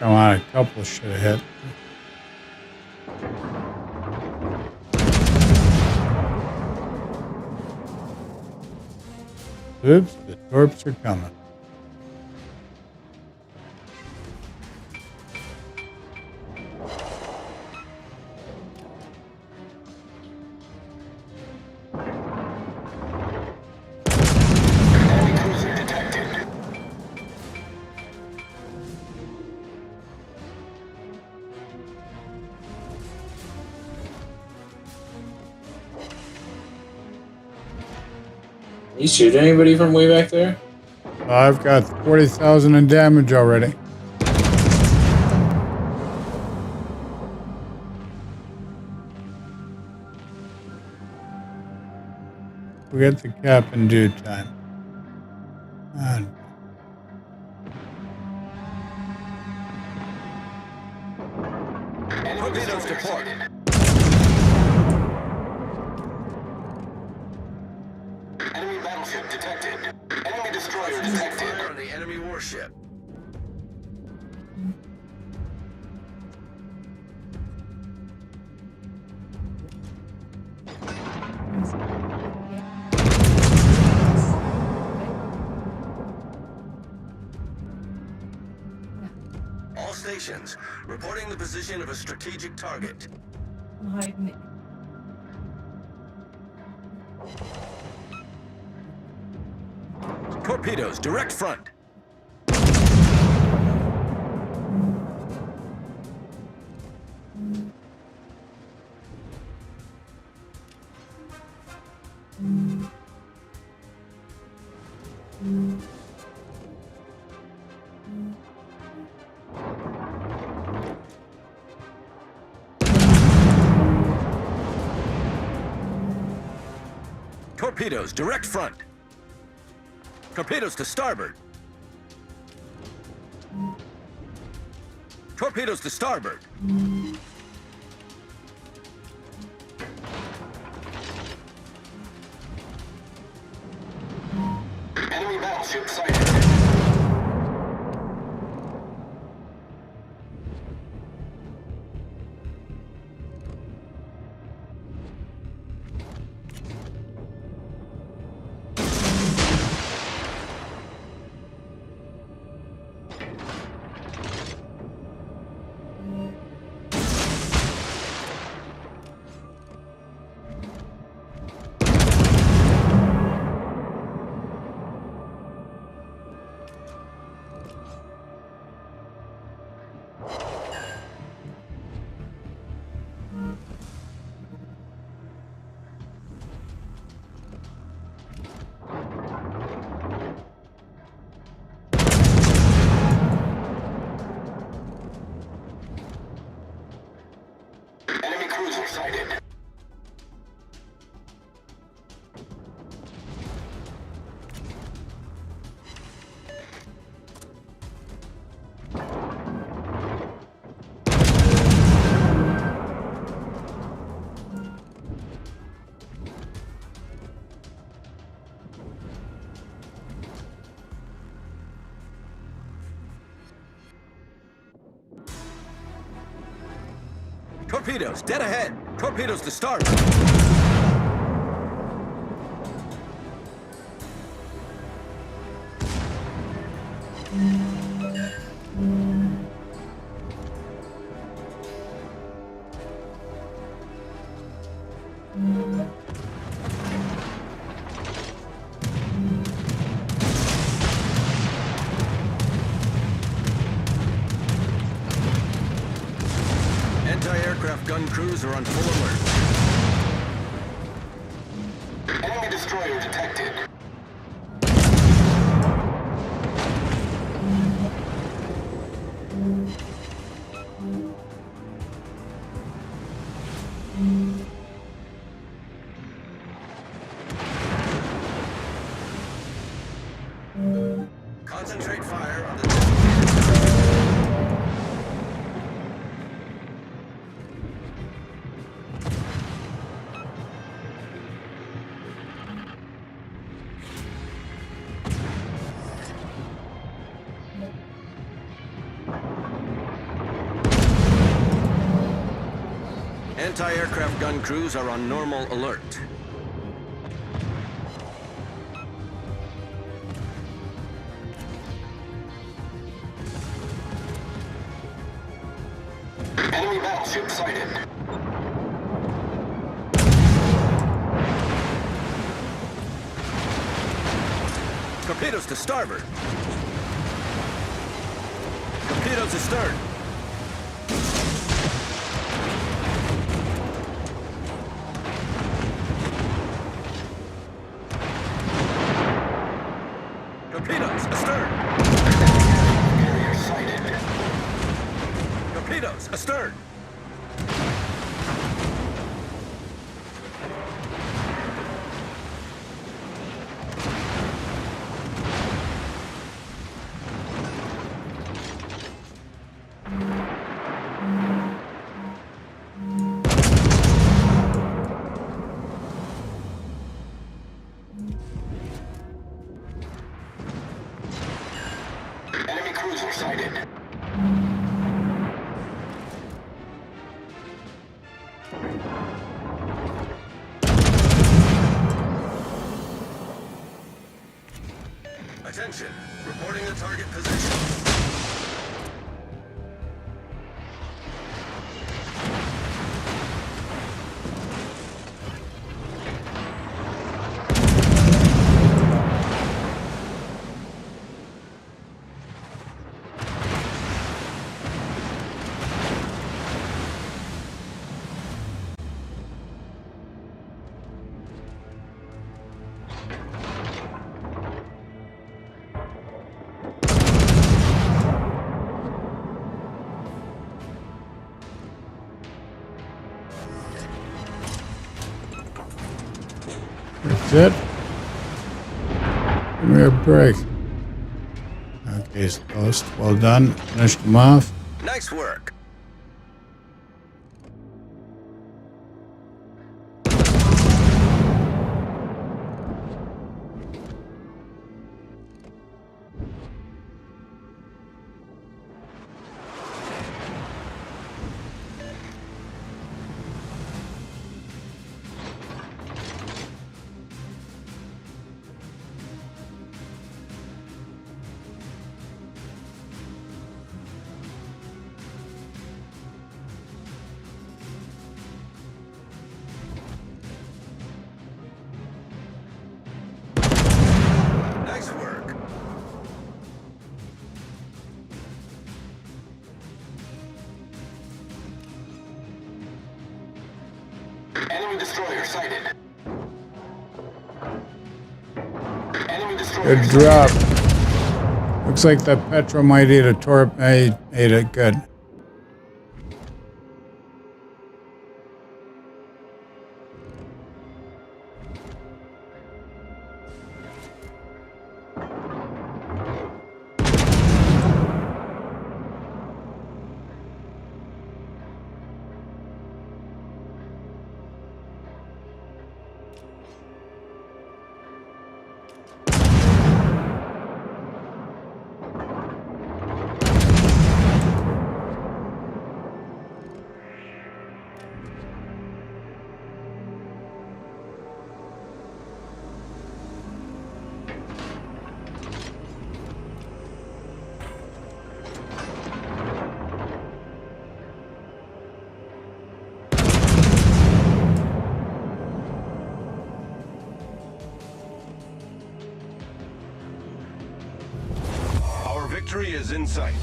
Come on, a couple should have hit. Oops, the torps are coming. Enemy cruiser detected. You shoot anybody from way back there? I've got 40,000 in damage already. We get the cap in due time. And Torpedoes to port. Enemy battleship detected. Enemy destroyer detected. Fire on the enemy warship. All stations, reporting the position of a strategic target. Torpedoes, direct front. Torpedoes, direct front. Torpedoes to starboard. Torpedoes to starboard. Enemy battleship sighted. Enemy cruiser sighted. Torpedoes, dead ahead. Torpedoes to starboard. Anti-aircraft gun crews are on full alert. Enemy destroyer detected. Concentrate fire on the... Anti-aircraft gun crews are on normal alert. Enemy battleship sighted. Torpedoes to starboard. Torpedoes astern. Torpedoes astern. Carrier sighted. Torpedoes astern. Enemy cruiser sighted. Attention, reporting the target position. That's it. Give me a break. Okay, it's close. Well done. Finished them off. Nice work. Nice work. Enemy destroyer sighted. Enemy destroyer Good sighted. drop. Looks like the Petra might eat a torpedo. Ate it good. Our victory is in sight.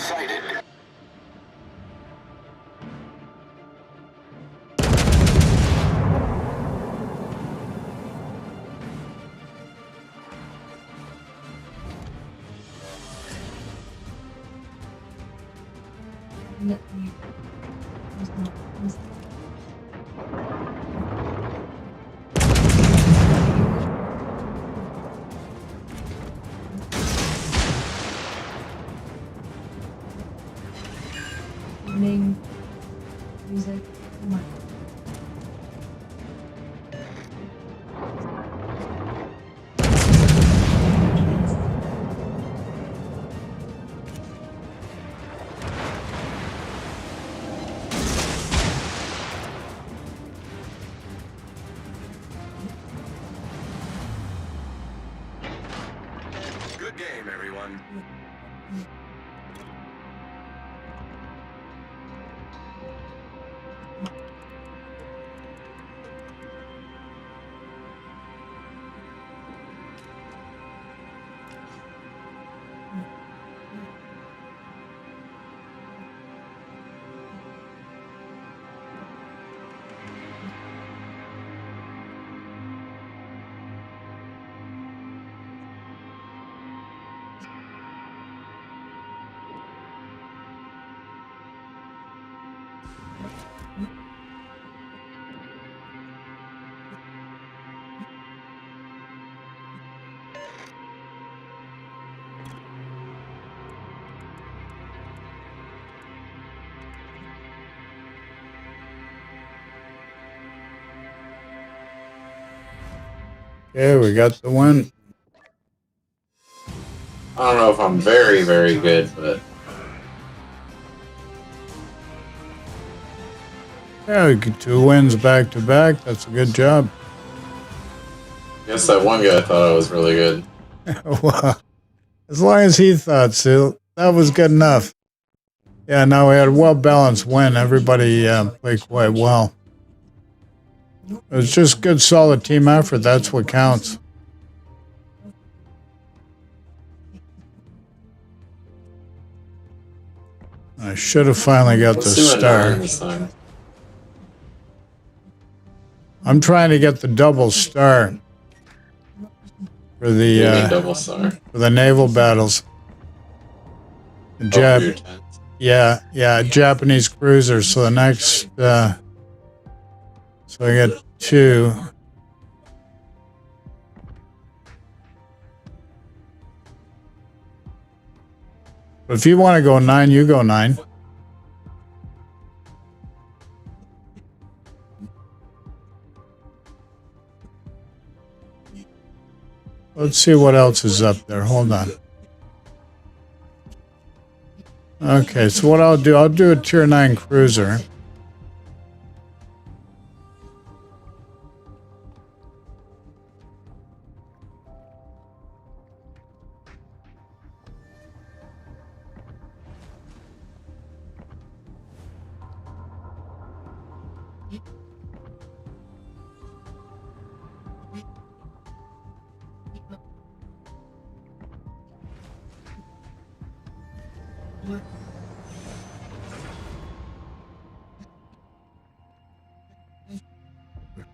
sighted. Music. Good game, everyone. Okay, we got the win. I don't know if I'm very, very good, but Yeah, we get 2 wins back to back. That's a good job. I guess that one guy thought I was really good. Well, as long as he thought so, that was good enough. Yeah, no, we had a well-balanced win. Everybody played quite well. It was just good, solid team effort. That's what counts. I should have finally got the Let's do a 9 star. this time. I'm trying to get the double star for You need the double star. naval battles. The Oh, for your Jap, 10. yeah, Japanese cruisers. So the next, so I got 2. But if you want to go 9, you go 9. Let's see what else is up there. Hold on. Okay, so what I'll do a tier 9 cruiser.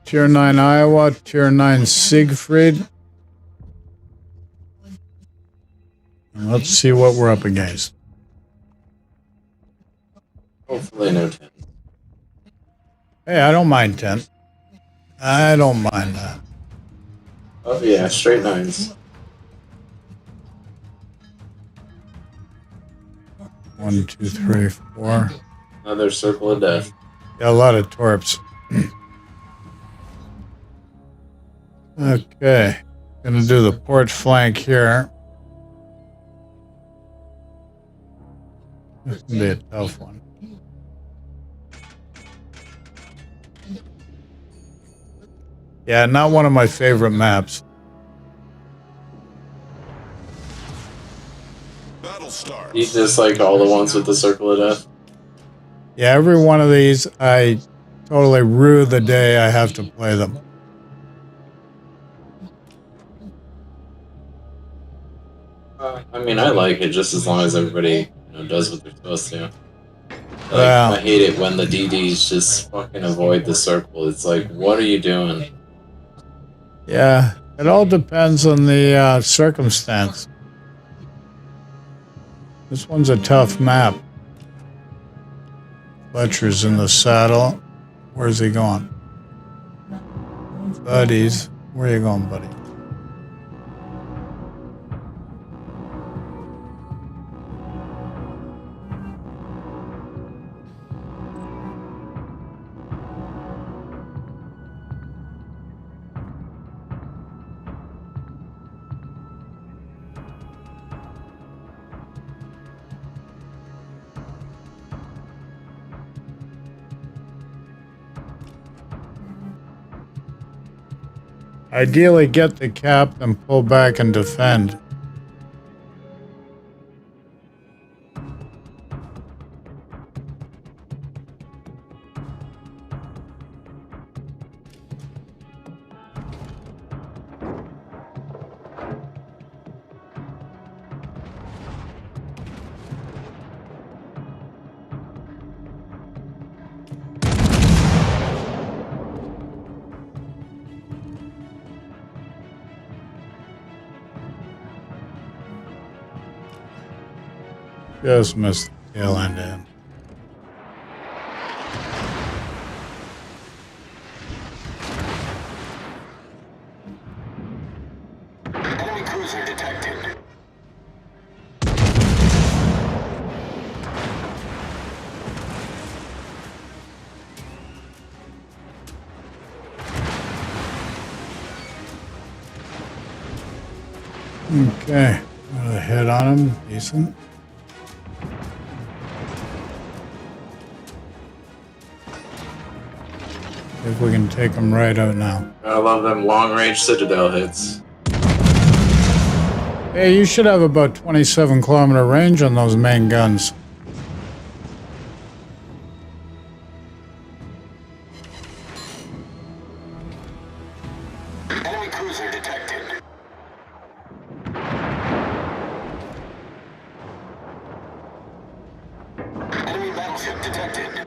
Tier 9 Iowa, Tier 9 Siegfried. And let's see what we're up against. Hopefully no 10. Hey, I don't mind 10. I don't mind that. Oh yeah, straight 9s. 1, 2, 3, 4. Another circle of death. Got a lot of torps. Okay. Gonna do the port flank here. This can be a tough one. Yeah, not one of my favorite maps. Battle starts. You just like all the ones with the circle of death. Yeah, every one of these, I totally rue the day I have to play them. I mean, I like it just as long as everybody does what they're supposed to. Like, Wow. I hate it when the DDs just fucking avoid the circle. It's like, what are you doing? Yeah, it all depends on the circumstance. This one's a tough map. Fletcher's in the saddle. Where's he going? Buddies. Where you going, buddy? Ideally, get the cap and pull back and defend. Just missed the tail end of him. Enemy cruiser detected. Okay, got a hit on him. Decent. See if we can take him right out now. I love them long-range Citadel hits. Hey, you should have about 27-kilometer range on those main guns. Enemy cruiser detected. Enemy battleship detected.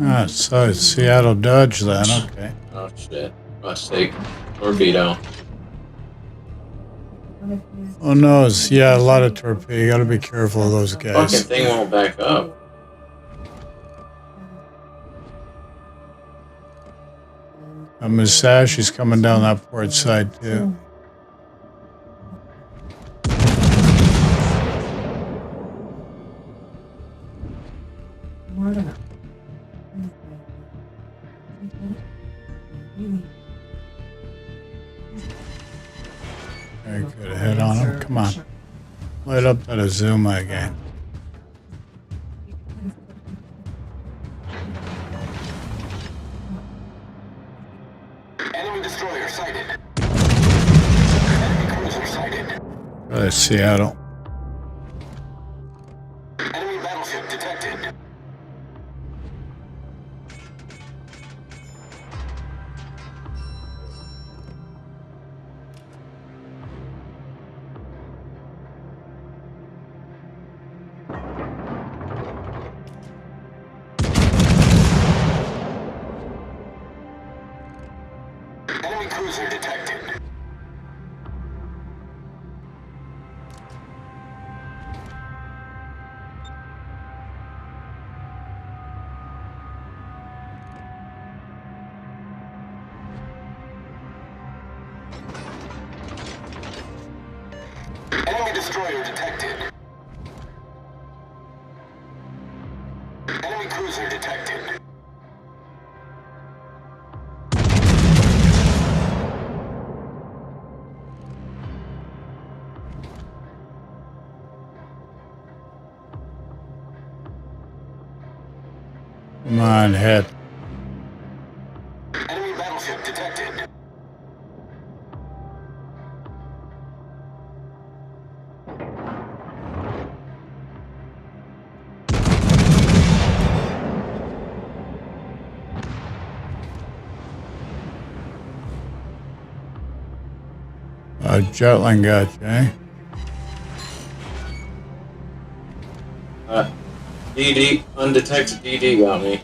Ah, so it's Seattle Dodge then, okay. Oh shit. Must take torpedo. Oh no, yeah, a lot of torpedo. You gotta be careful of those Fucking guys. thing won't back up. Musashi's coming down that port side too. Very good. Head on him. Come on. Light up that Azuma again. Enemy destroyer sighted. Enemy cruiser sighted. Seattle. Enemy battleship detected. Enemy cruiser detected. Enemy destroyer detected. Enemy cruiser detected. Come on, hit. Enemy battleship detected. Jetling got you, eh? DD, undetected DD got me.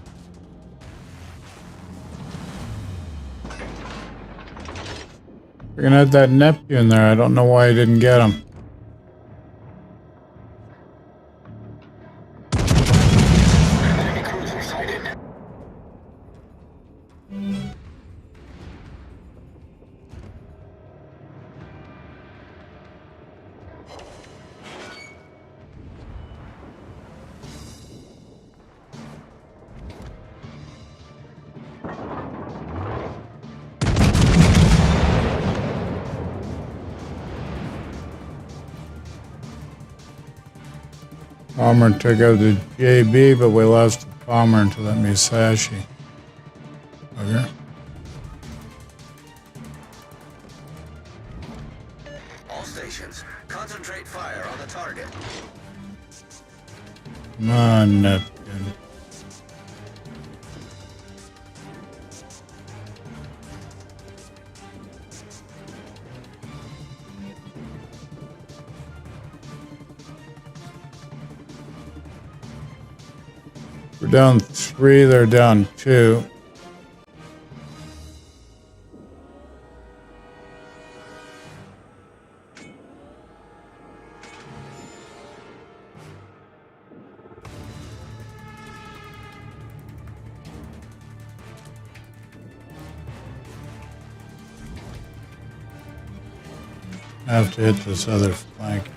We're gonna have that Neptune there. I don't know why I didn't get him. Enemy cruiser sighted. Palmer took out the JB, but we lost the Palmer into that Musashi. Okay. All stations, concentrate fire on the target. Come on, Neptune. We're down 3, they're down 2. I have to hit this other flank here.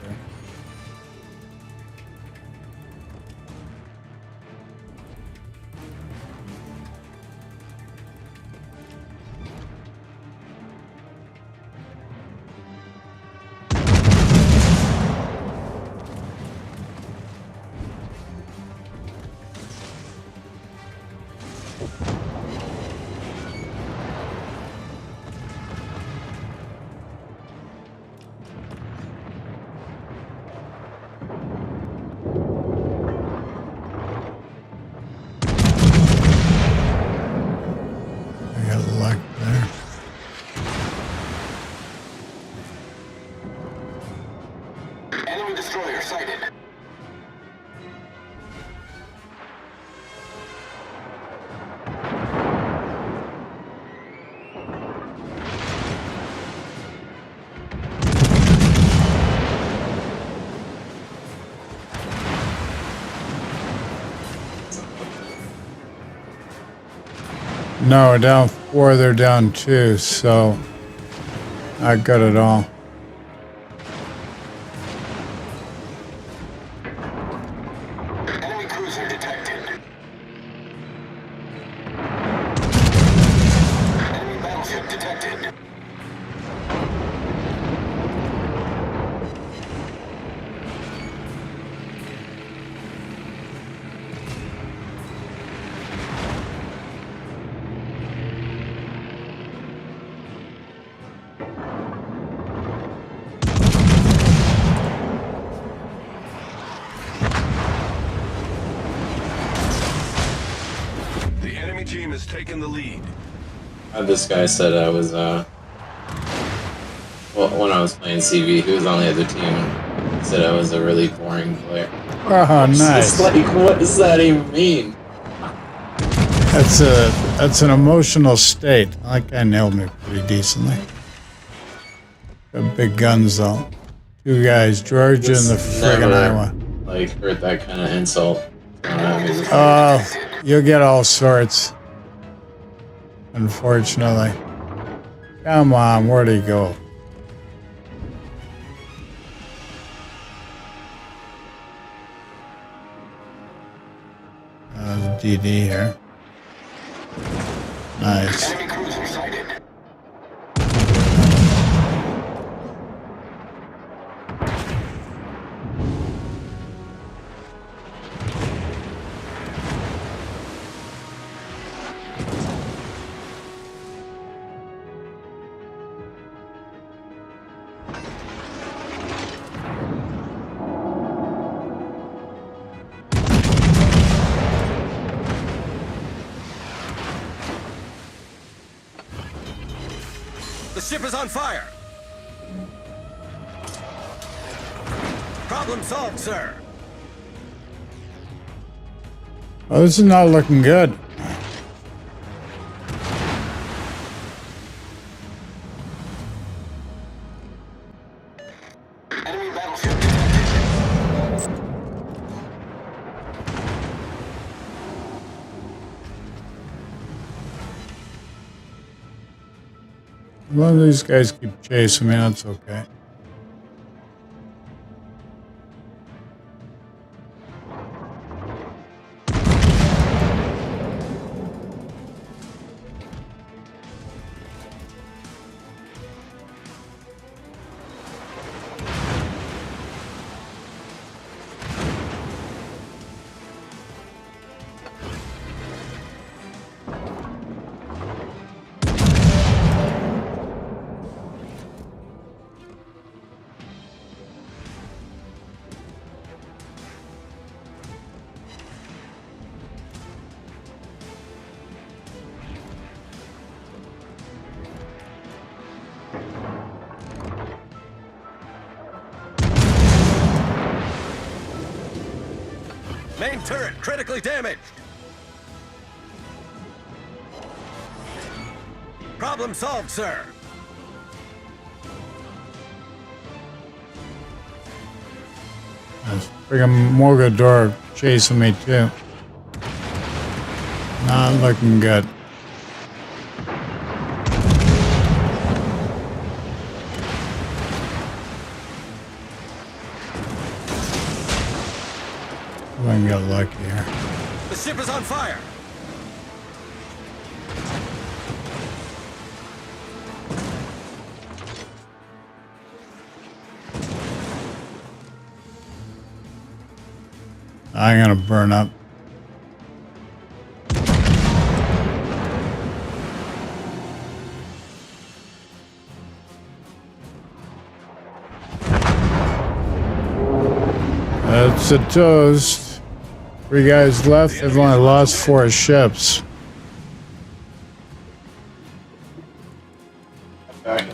I got luck there. Enemy destroyer sighted. No, we're down 4, they're down 2, so I got it all. Enemy cruiser detected. Enemy battleship detected. The enemy team has taken the lead. This guy said I was, well, when I was playing CV, he was on the other team. He said I was a really boring player. Oh, nice. It's like, what does that even mean? That's an emotional state. That guy nailed me pretty decently. Got big guns though. 2 guys, Georgia and the friggin' Iowa. Like, heard that kind of insult. You'll get all sorts. Unfortunately. Come on, where'd he go? DD here. Nice. Enemy cruiser sighted. The ship is on fire. Problem solved, sir. Oh, this is not looking good. Enemy battleship detected. As long as these guys keep chasing me, that's okay. Main turret critically damaged. Problem solved, sir. There's friggin' Mogador chasing me too. Not looking good. I can get lucky here. The ship is on fire. I'm gonna burn up. That's a toast. 3 guys left. They've only lost 4 ships. Back.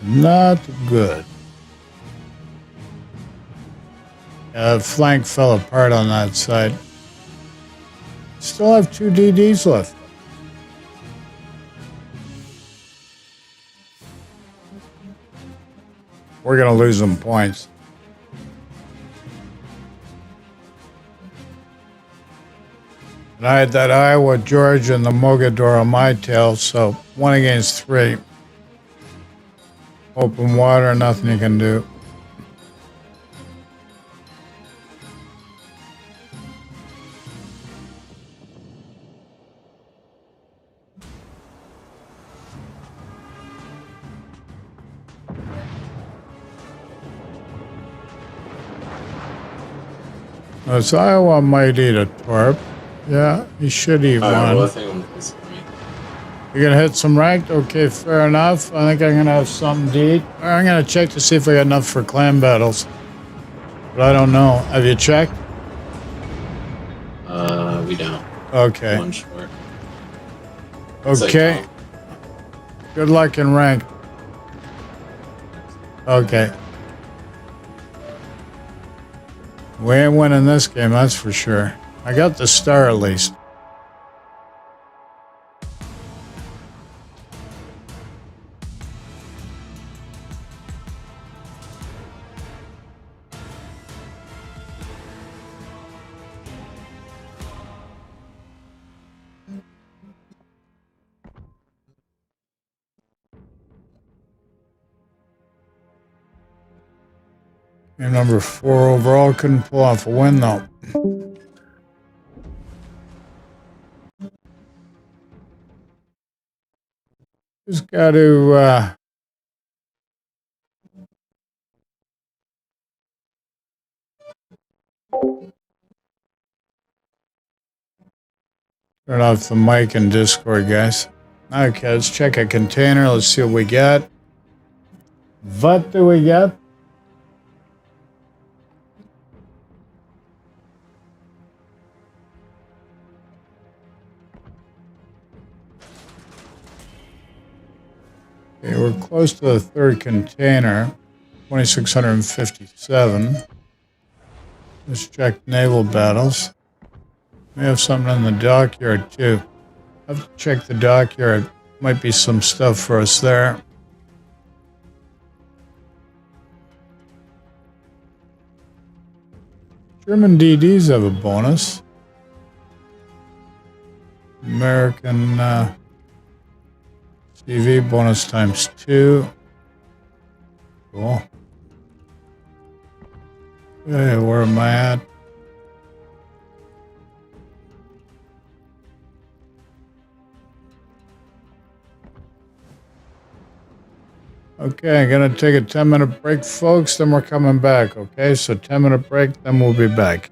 Not good. Flank fell apart on that side. Still have 2 DDs left. We're gonna lose some points. And I had that Iowa, Georgia, and the Mogador on my tail, so 1 against 3. Open water, nothing you can do. So Iowa might eat a torp. Yeah, he should eat Well, I one. think I'm pissed at me. You're gonna hit some ranked? Okay, fair enough. I think I'm gonna have something to eat. I'm gonna check to see if I got enough for clan battles. But I don't know. Have you checked? We don't. Okay. 1 short. Okay. Good luck in rank. Okay. We ain't winning this game, that's for sure. I got the star at least. You're number 4 overall. Couldn't pull off a win though. Just got to turn off the mic in Discord, guys. Okay, let's check a container. Let's see what we got. What do we get? Okay, we're close to the third container, 2657. Let's check naval battles. We have something in the dockyard too. I have to check the dockyard. Might be some stuff for us there. German DDs have a bonus. American CV bonus times 2. Cool. Hey, where am I at? Okay, I'm gonna take a 10-minute break, folks, then we're coming back, okay? So 10-minute break, then we'll be back.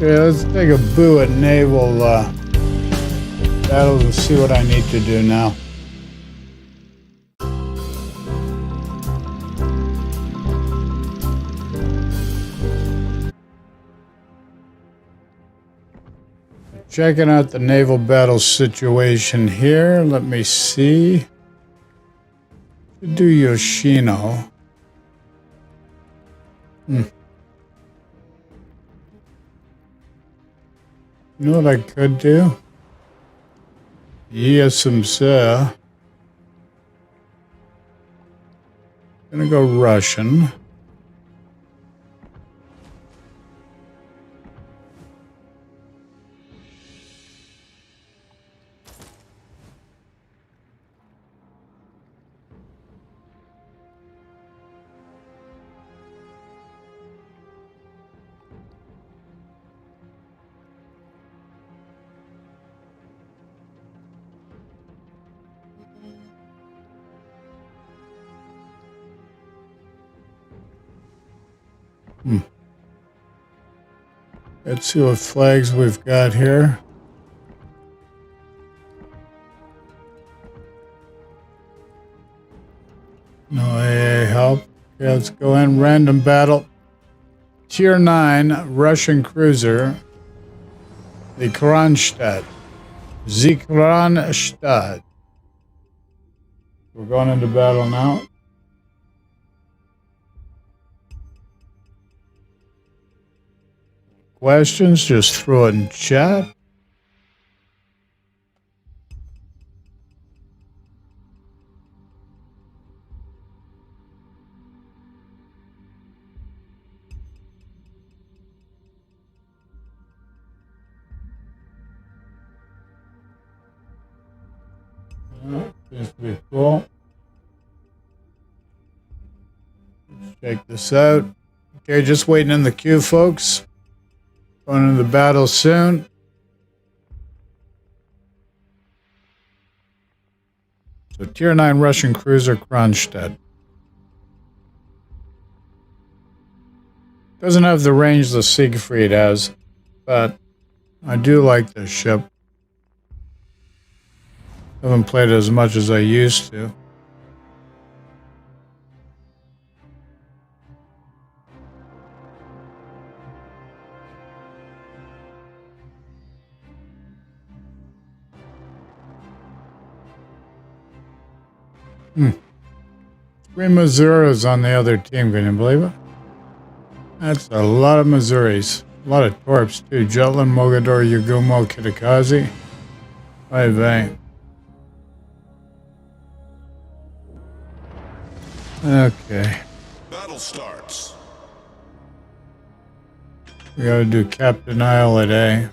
Okay, let's take a boo at naval battles and see what I need to do now. Checking out the naval battle situation here. Let me see. Should do Yoshino. You know what I could do? Yes, sir. Gonna go Russian. Let's see what flags we've got here. No AA help. Okay, let's go in. Random battle. Tier 9 Russian cruiser. The Kronstadt. Kronstadt. We're going into battle now. Questions, just throw it in chat. Seems to be cool. Let's check this out. Okay, just waiting in the queue, folks. Going into the battle soon. So Tier 9 Russian cruiser Kronstadt. Doesn't have the range the Siegfried has, but I do like this ship. Haven't played it as much as I used to. Three Misuras on the other team, can you believe it? That's a lot of Misuris. A lot of Torps too. Jutland, Mogador, Yagumo, Kitakazi. Vay vay. Okay. Battle starts. We gotta do Captain Isle at A.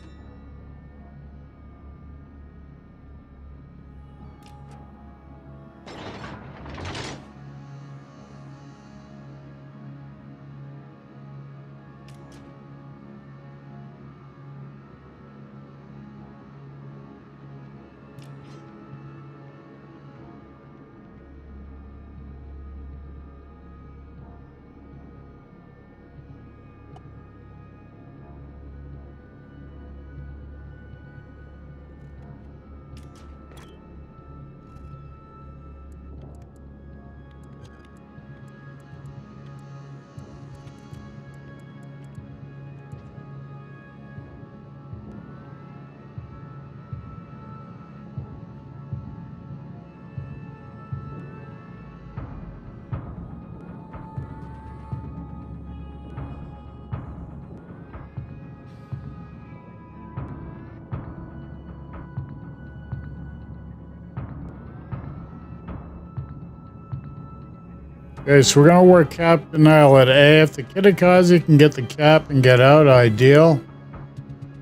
Okay, so we're gonna work Captain Isle at A. If the Kitakazi can get the cap and get out, ideal.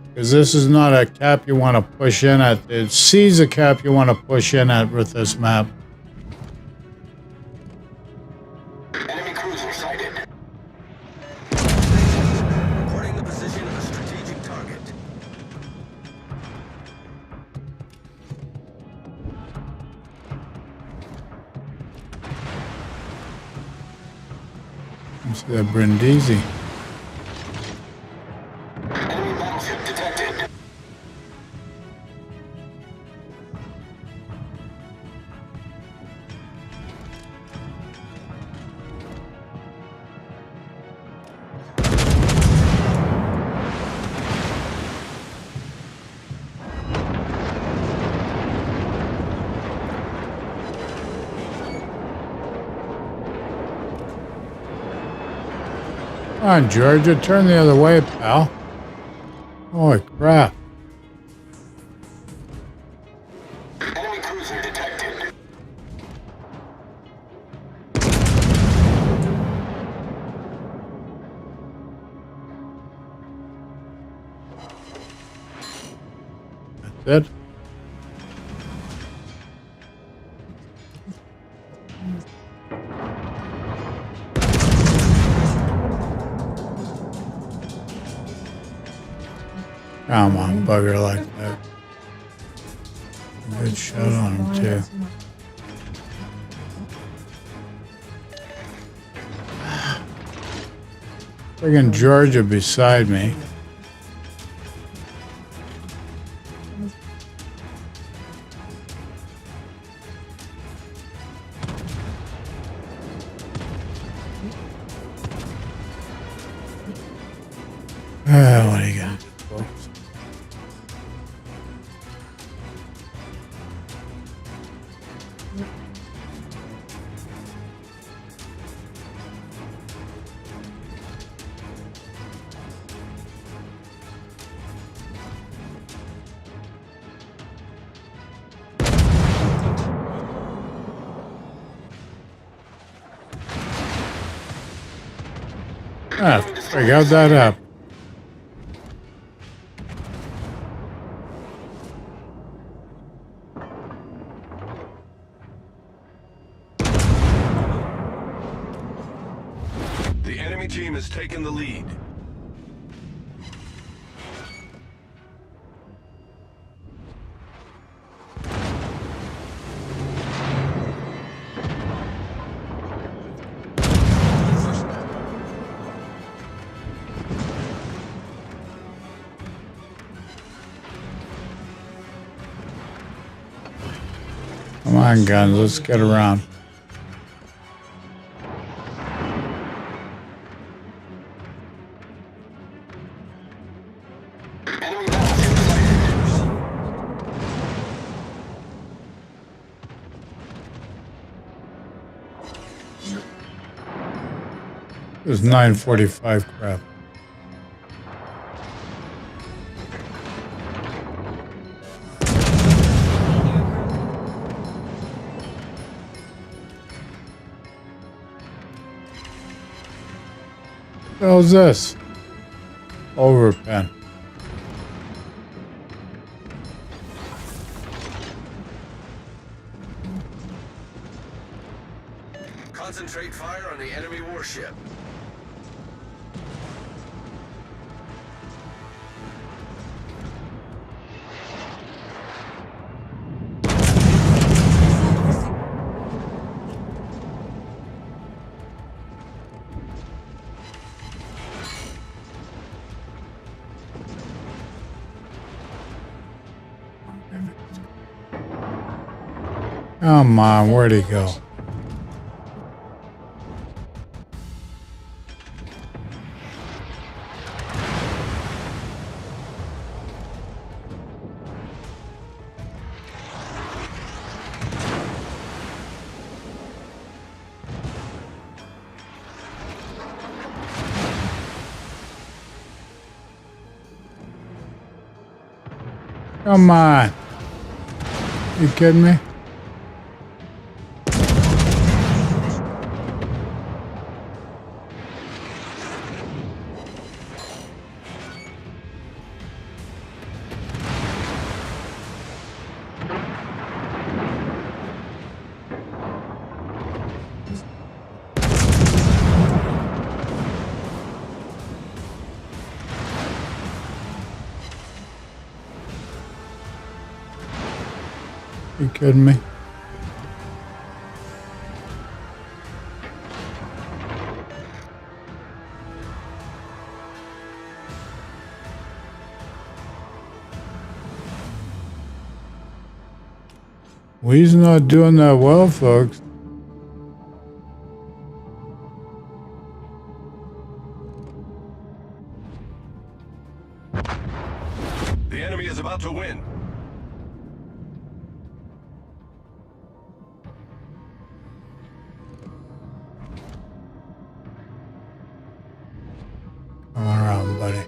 Because this is not a cap you want to push in at. It C's a cap you want to push in at with this map. Enemy cruiser sighted. Reporting the position of a strategic target. Let's see that Brindisi. Enemy battleship battleship detected. Come on, Georgia, turn the other way, pal. Holy crap. Enemy cruiser detected. That's it. Come on, bugger like that. Good shot on him, too. Friggin' Georgia beside me. What are you gonna do, folks? I got that up. The enemy team has taken the lead. Come on, guns, let's get around. Enemy battleship sighted. It was 9:45 crap. What the hell's this? Overpen. Concentrate fire on the enemy warship. Come on, where'd he go? Come on. You kidding me? You kidding me? We's not doing that well, folks. The enemy is about to win. Come around, buddy.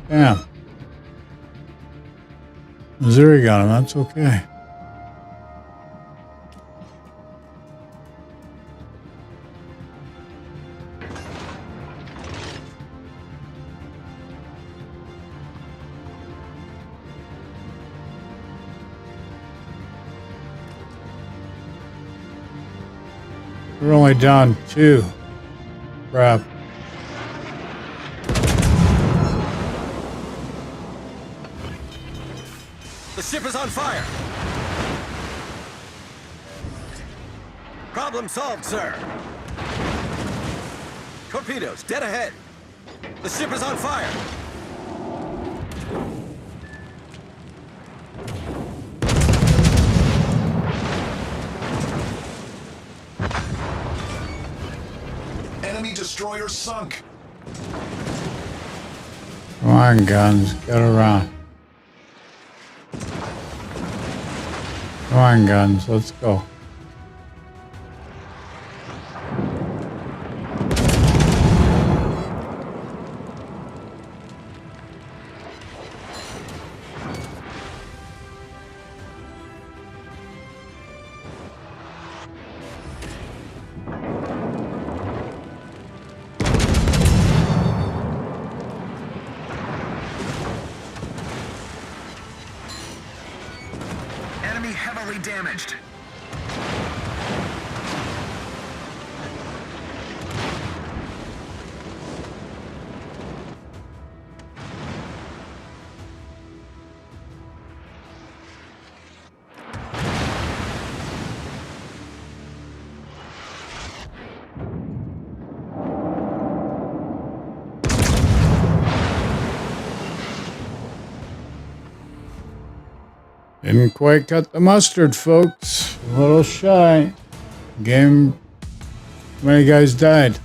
Damn. Missouri got him. That's okay. We're only down 2. Crap. The ship is on fire! Problem solved, sir. Torpedoes, dead ahead. The ship is on fire! Enemy destroyer sunk. Come on, guns. Get around. Come on, guns. Let's go. Enemy heavily damaged. Didn't quite cut the mustard, folks. A little shy. Game. How many guys died?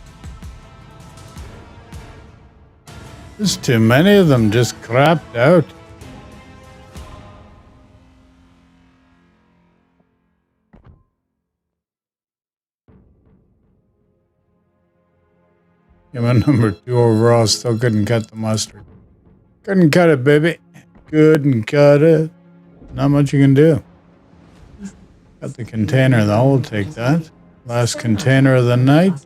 There's too many of them just crapped out. Game on number 2 overall. Still couldn't cut the mustard. Couldn't cut it, baby. Couldn't cut it. Not much you can do. Got the container though, we'll take that. Last container of the night.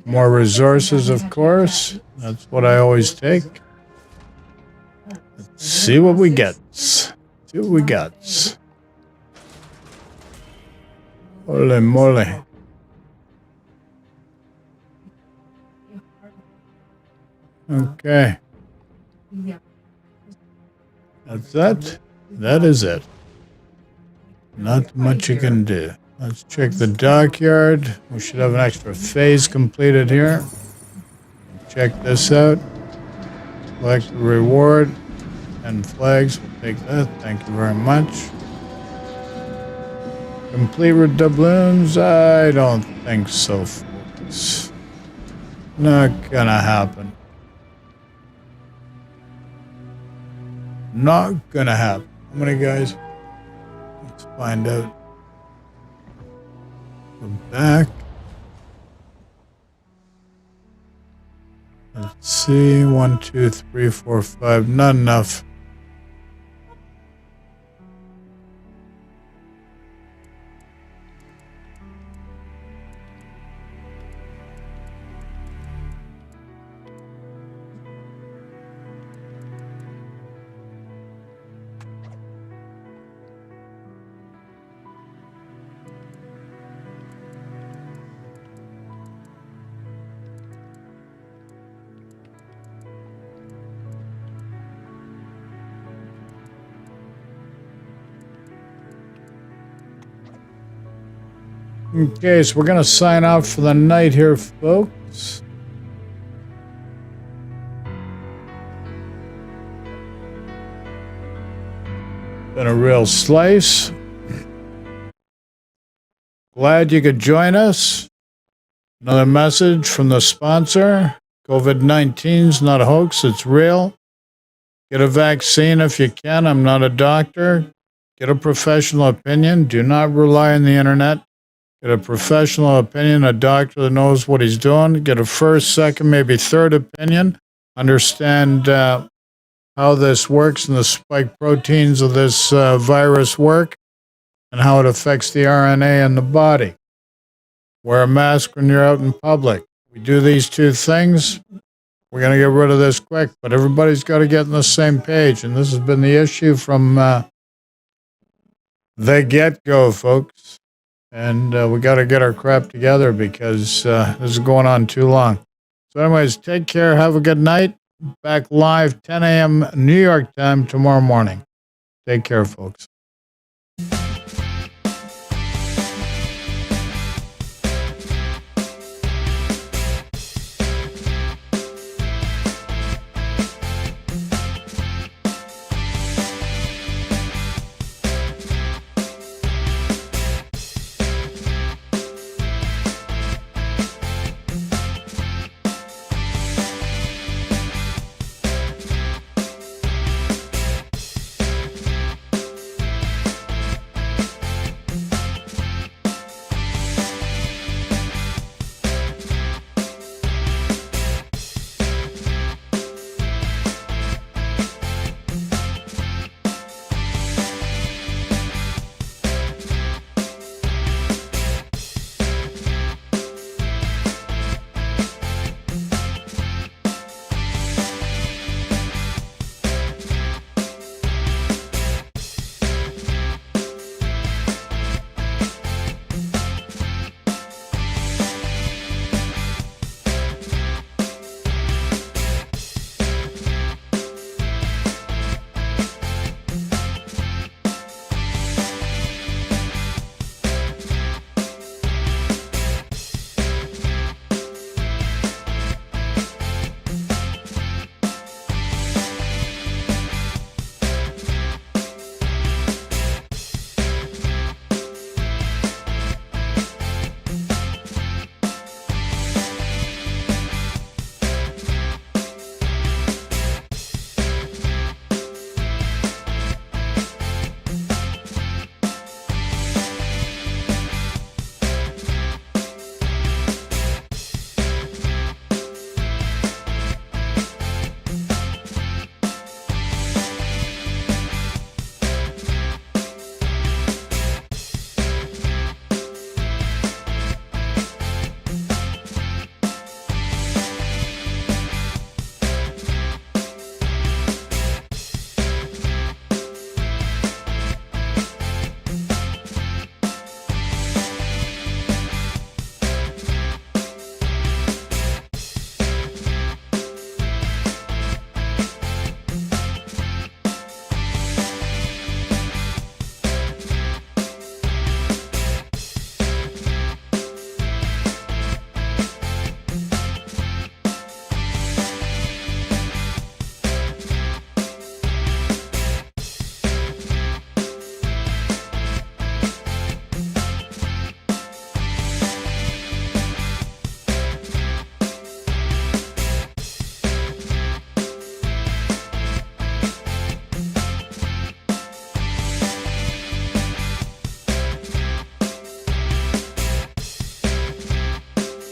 More resources, of course. That's what I always take. Let's see what we get. See what we got. Holy moly. Okay. That's that. That is it. Not much you can do. Let's check the dockyard. We should have an extra phase completed here. Check this out. Collect the reward and flags. We'll take that. Thank you very much. Complete with doubloons? I don't think so, folks. Not gonna happen. Not gonna happen. How many guys? Let's find out. Go back. Let's see. 1, 2, 3, 4, 5. Not enough. Okay, so we're going to sign out for the night here, folks. Been a real slice. Glad you could join us. Another message from the sponsor. COVID-19's not a hoax, it's real. Get a vaccine if you can. I'm not a doctor. Get a professional opinion. Do not rely on the internet. Get a professional opinion, a doctor that knows what he's doing. Get a first, second, maybe third opinion. Understand how this works and the spike proteins of this virus work and how it affects the RNA in the body. Wear a mask when you're out in public. We do these two things, we're going to get rid of this quick, but everybody's got to get on the same page, and this has been the issue from the get-go, folks. And we got to get our crap together because this is going on too long. So anyways, take care. Have a good night. Back live 10 a.m. New York time tomorrow morning. Take care, folks.